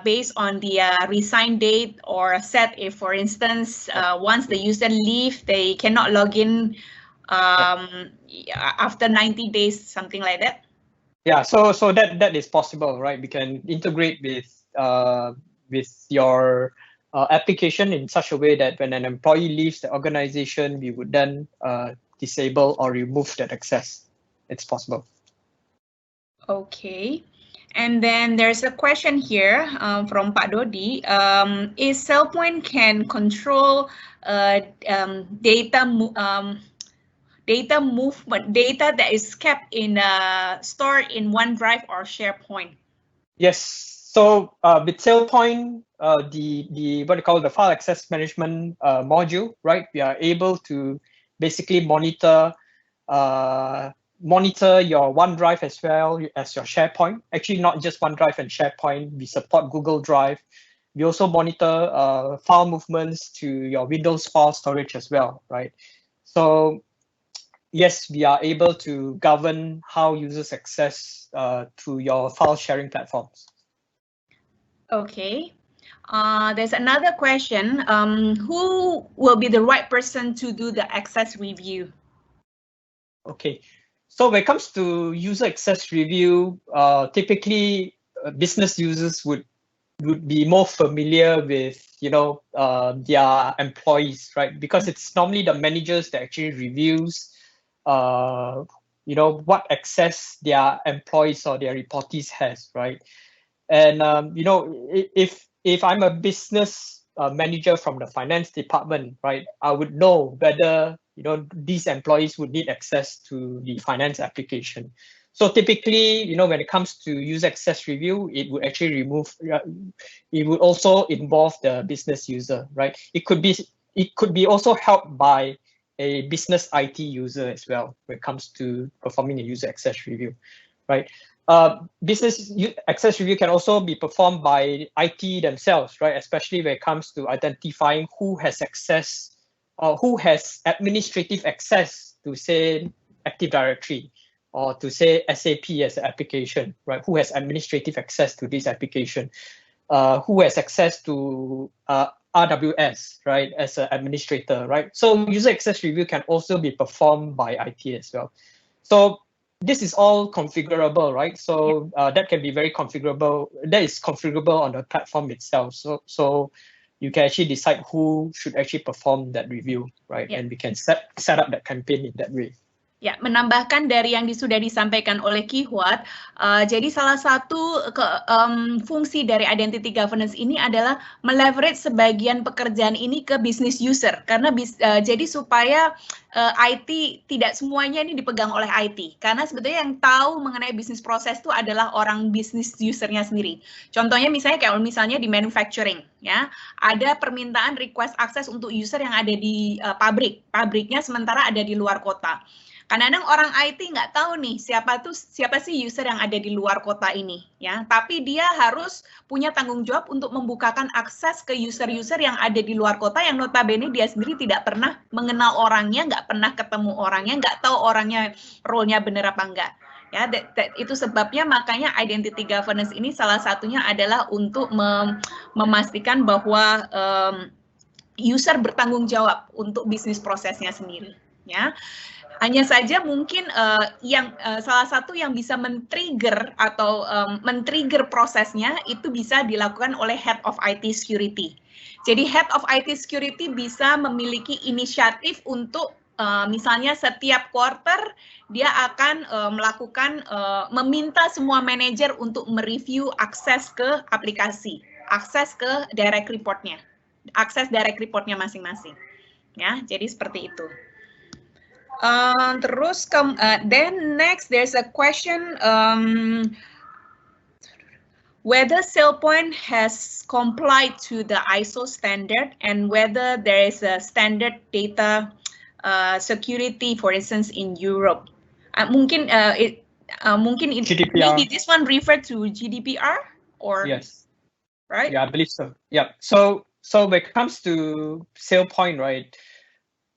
based on the resign date or set if, for instance, once the user leave, they cannot log in after 90 days, something like that? Yeah, so that is possible, right? We can integrate with your application in such a way that when an employee leaves the organization, we would then disable or remove that access. It's possible. Okay. And then there's a question here from Pak Dodi. Is Sailpoint can control data movement that is kept in stored in OneDrive or SharePoint? Yes. So with Sailpoint, the what you call the file access management module, right? We are able to basically monitor your OneDrive as well as your SharePoint. Actually, not just OneDrive and SharePoint. We support Google Drive. We also monitor file movements to your Windows file storage as well, right? So yes, we are able to govern how users access through your file sharing platforms. Okay. There's another question. Who will be the right person to do the access review? Okay. So when it comes to user access review, typically business users would be more familiar with their employees, right? Because it's normally the managers that actually reviews what access their employees or their reportees has, right? And if I'm a business manager from the finance department, right, I would know whether these employees would need access to the finance application. So typically, when it comes to user access review, it would actually it would also involve the business user, right? It could be also helped by a business IT user as well when it comes to performing a user access review, right? Business access review can also be performed by IT themselves, right? Especially when it comes to identifying who has access or who has administrative access to, say, Active Directory or to, say, SAP as an application, right? Who has administrative access to this application. who has access to RWS, right, as an administrator, right? So user access review can also be performed by IT as well. So this is all configurable, right? So that can be very configurable. That is configurable on the platform itself. So you can actually decide who should actually perform that review, right? And we can set up that campaign in that way. Ya, menambahkan dari yang sudah disampaikan oleh Ki Huat, jadi salah satu fungsi dari identity governance ini adalah meleverage sebagian pekerjaan ini ke business user, karena jadi supaya IT tidak semuanya ini dipegang oleh IT, karena sebetulnya yang tahu mengenai bisnis proses itu adalah orang business usernya sendiri. Contohnya misalnya di manufacturing, ya, ada permintaan request akses untuk user yang ada di pabriknya sementara ada di luar kota. Kadang-kadang orang IT nggak tahu nih siapa sih user yang ada di luar kota ini, ya. Tapi dia harus punya tanggung jawab untuk membukakan akses ke user-user yang ada di luar kota yang notabene dia sendiri tidak pernah mengenal orangnya, nggak pernah ketemu orangnya, nggak tahu orangnya role-nya bener apa enggak. Ya, itu sebabnya makanya identity governance ini salah satunya adalah untuk memastikan bahwa user bertanggung jawab untuk bisnis prosesnya sendiri, ya. Hanya saja mungkin salah satu yang bisa men-trigger atau men-trigger prosesnya itu bisa dilakukan oleh Head of IT Security. Jadi Head of IT Security bisa memiliki inisiatif untuk misalnya setiap quarter dia akan meminta semua manajer untuk mereview akses ke aplikasi, akses ke direct reportnya, masing-masing. Ya, jadi seperti itu. Then next there's a question whether Sailpoint has complied to the ISO standard and whether there is a standard data security, for instance, in Europe. Mungkin maybe this one referred to GDPR or yes, right? Yeah, I believe so. Yeah. So when it comes to Sailpoint, right,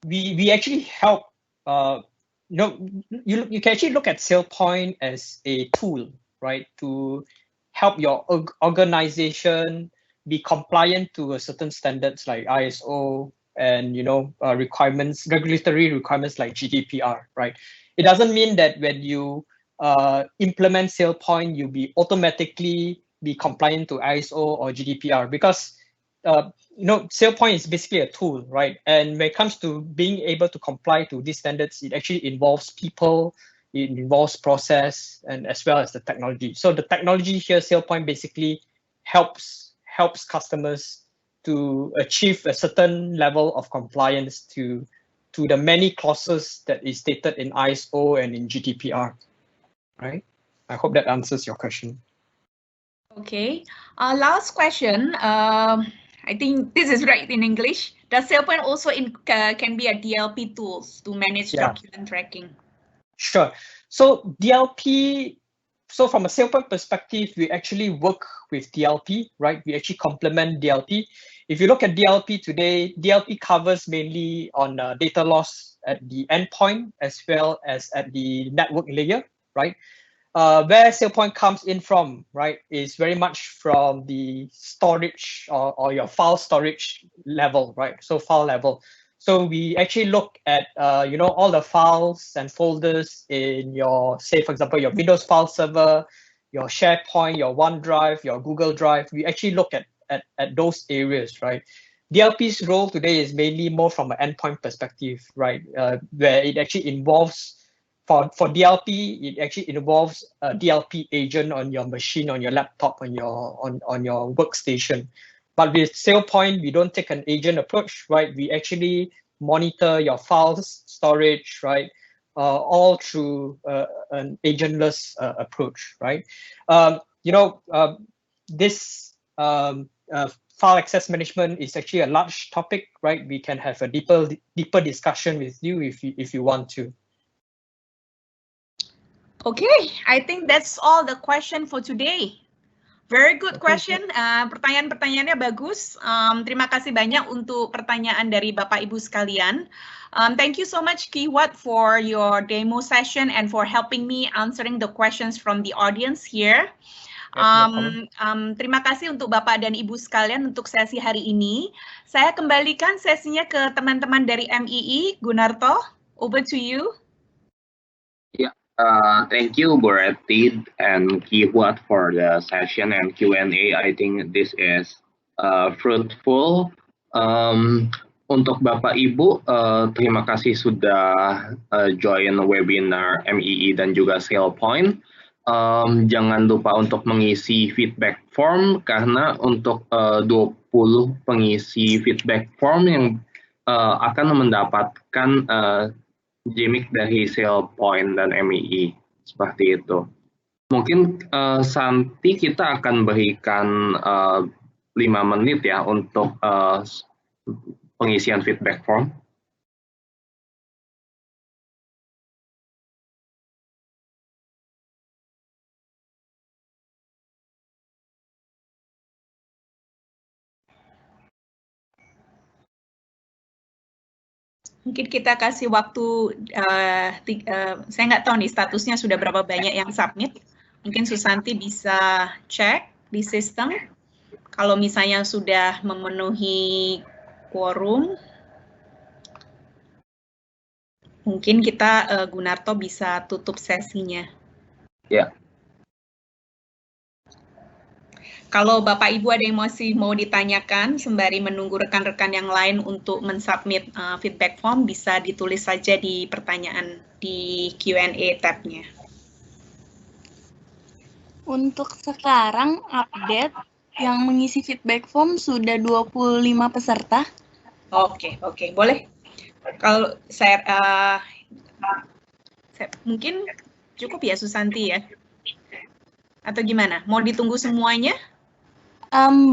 we actually help. You can actually look at Sailpoint as a tool, right, to help your organization be compliant to a certain standards like ISO and regulatory requirements like GDPR, right? It doesn't mean that when you implement Sailpoint, you'll be automatically be compliant to ISO or GDPR, because Sailpoint is basically a tool, right? And when it comes to being able to comply to these standards, it actually involves people, it involves process, and as well as the technology. So the technology here, Sailpoint basically helps customers to achieve a certain level of compliance to the many clauses that is stated in ISO and in GDPR, right? I hope that answers your question. Okay, last question. I think this is right in English. Does Sailpoint also can be a DLP tools to manage document tracking? Sure. So DLP, so from a Sailpoint perspective, we actually work with DLP, right? We actually complement DLP. If you look at DLP today, DLP covers mainly on data loss at the endpoint as well as at the network layer, right? Where Sailpoint comes in from, right, is very much from the storage or your file storage level, right? So file level. So we actually look at all the files and folders in your, say for example, your Windows file server, your SharePoint, your OneDrive, your Google Drive. We actually look at those areas, right? DLP's role today is mainly more from an endpoint perspective, right? Where it actually involves For DLP, it actually involves a DLP agent on your machine, on your laptop, on your workstation. But with Sailpoint, we don't take an agent approach, right? We actually monitor your files, storage, right? All through an agentless approach, right? This file access management is actually a large topic, right? We can have a deeper discussion with you if you want to. Okay, I think that's all the question for today. Very good question. Pertanyaan-pertanyaannya bagus. Terima kasih banyak untuk pertanyaan dari Bapak Ibu sekalian. Thank you so much, Ki Huat, for your demo session and for helping me answering the questions from the audience here. Terima kasih untuk Bapak dan Ibu sekalian untuk sesi hari ini. Saya kembalikan sesinya ke teman-teman dari MII. Gunarto, over to you. Thank you, Bu Retty and Kiwat for the session and Q&A. I think this is fruitful. Untuk Bapak Ibu, terima kasih sudah join webinar MII dan juga Sailpoint. Jangan lupa untuk mengisi feedback form karena untuk 20 pengisi feedback form yang akan mendapatkan gimmick dari Sailpoint dan MII seperti itu. Mungkin Santi kita akan berikan 5 menit ya untuk pengisian feedback form. Mungkin kita kasih waktu, saya nggak tahu nih statusnya sudah berapa banyak yang submit. Mungkin Susanti bisa cek di sistem. Kalau misalnya sudah memenuhi quorum, mungkin kita, Gunarto bisa tutup sesinya. Ya. Kalau Bapak Ibu ada yang masih mau ditanyakan, sembari menunggu rekan-rekan yang lain untuk mensubmit feedback form, bisa ditulis saja di pertanyaan di Q&A tab-nya. Untuk sekarang update yang mengisi feedback form sudah 25 peserta. Oke, boleh. Kalau saya mungkin cukup ya Susanti ya? Atau gimana? Mau ditunggu semuanya?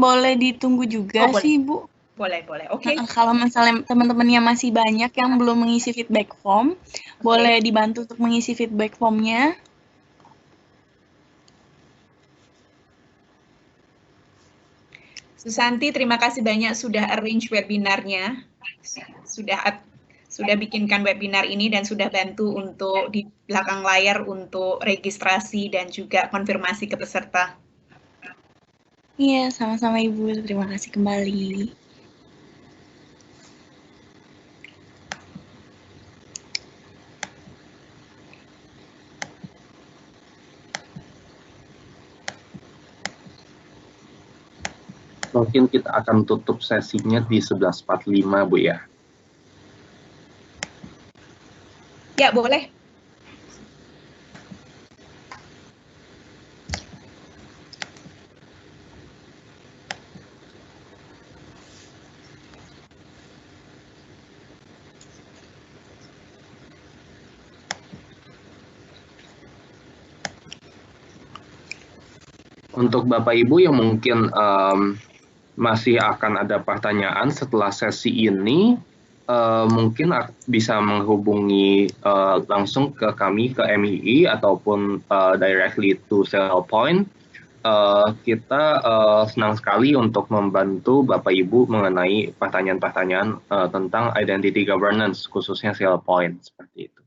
Boleh ditunggu juga sih, Bu. Boleh. Oke. Kalau misalnya teman-temannya masih banyak yang belum mengisi feedback form, boleh dibantu untuk mengisi feedback formnya. Susanti, terima kasih banyak sudah arrange webinarnya, sudah bikinkan webinar ini dan sudah bantu untuk di belakang layar untuk registrasi dan juga konfirmasi ke peserta. Iya, sama-sama Ibu. Terima kasih kembali. Mungkin kita akan tutup sesinya di 11.45, Bu ya. Ya, boleh. Untuk Bapak Ibu yang mungkin masih akan ada pertanyaan setelah sesi ini, mungkin bisa menghubungi langsung ke kami, ke MII, ataupun directly to Sailpoint. Kita senang sekali untuk membantu Bapak Ibu mengenai pertanyaan-pertanyaan tentang identity governance, khususnya Sailpoint, seperti itu.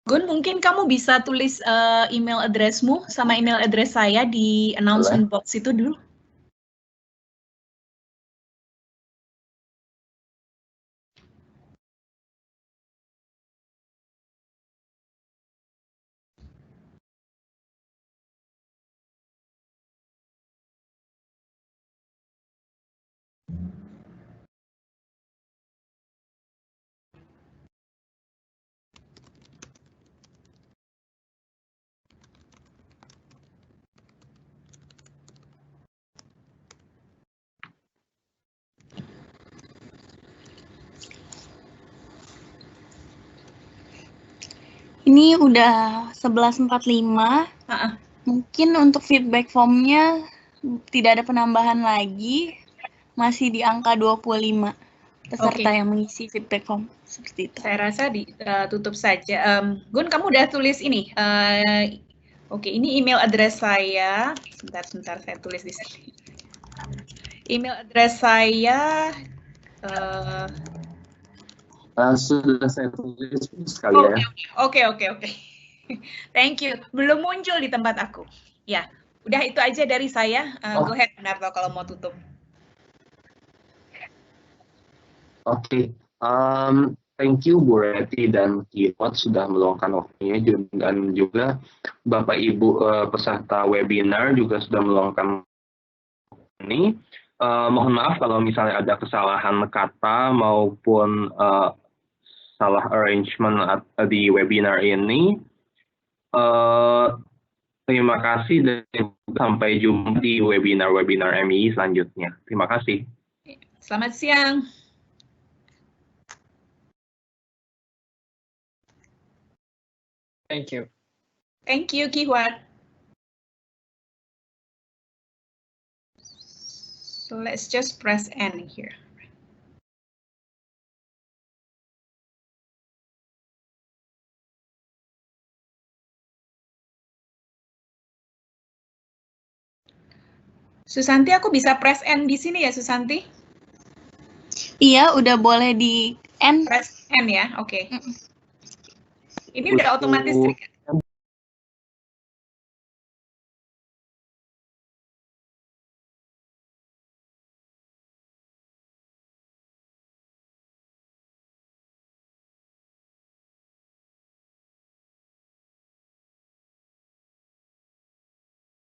Gun, mungkin kamu bisa tulis email addressmu sama email address saya di announcement box itu dulu. Ini udah 11.45. Mungkin untuk feedback formnya tidak ada penambahan lagi. Masih di angka 25 peserta yang mengisi feedback form. Seperti itu. Saya rasa tutup saja. Gun, kamu udah tulis ini. Oke, ini email address saya. Sebentar saya tulis di sini. Email address saya. Sudah saya tulis sekali ya. Oke. Thank you. Belum muncul di tempat aku. Ya, Udah itu aja dari saya. Go ahead, Narto, kalau mau tutup. Oke. Thank you Bu Reti dan Kiwat sudah meluangkan waktunya, dan juga Bapak Ibu peserta webinar juga sudah meluangkan ini. Mohon maaf kalau misalnya ada kesalahan kata maupun salah arrangement di webinar ini. Terima kasih dan sampai jumpa di webinar-webinar MI selanjutnya. Terima kasih. Selamat siang. Thank you. Thank you, Kiwat. So let's just press N here. Susanti, aku bisa press N di sini ya, Susanti? Iya, udah boleh di N. Press N ya, oke. Ini udah otomatis trigger.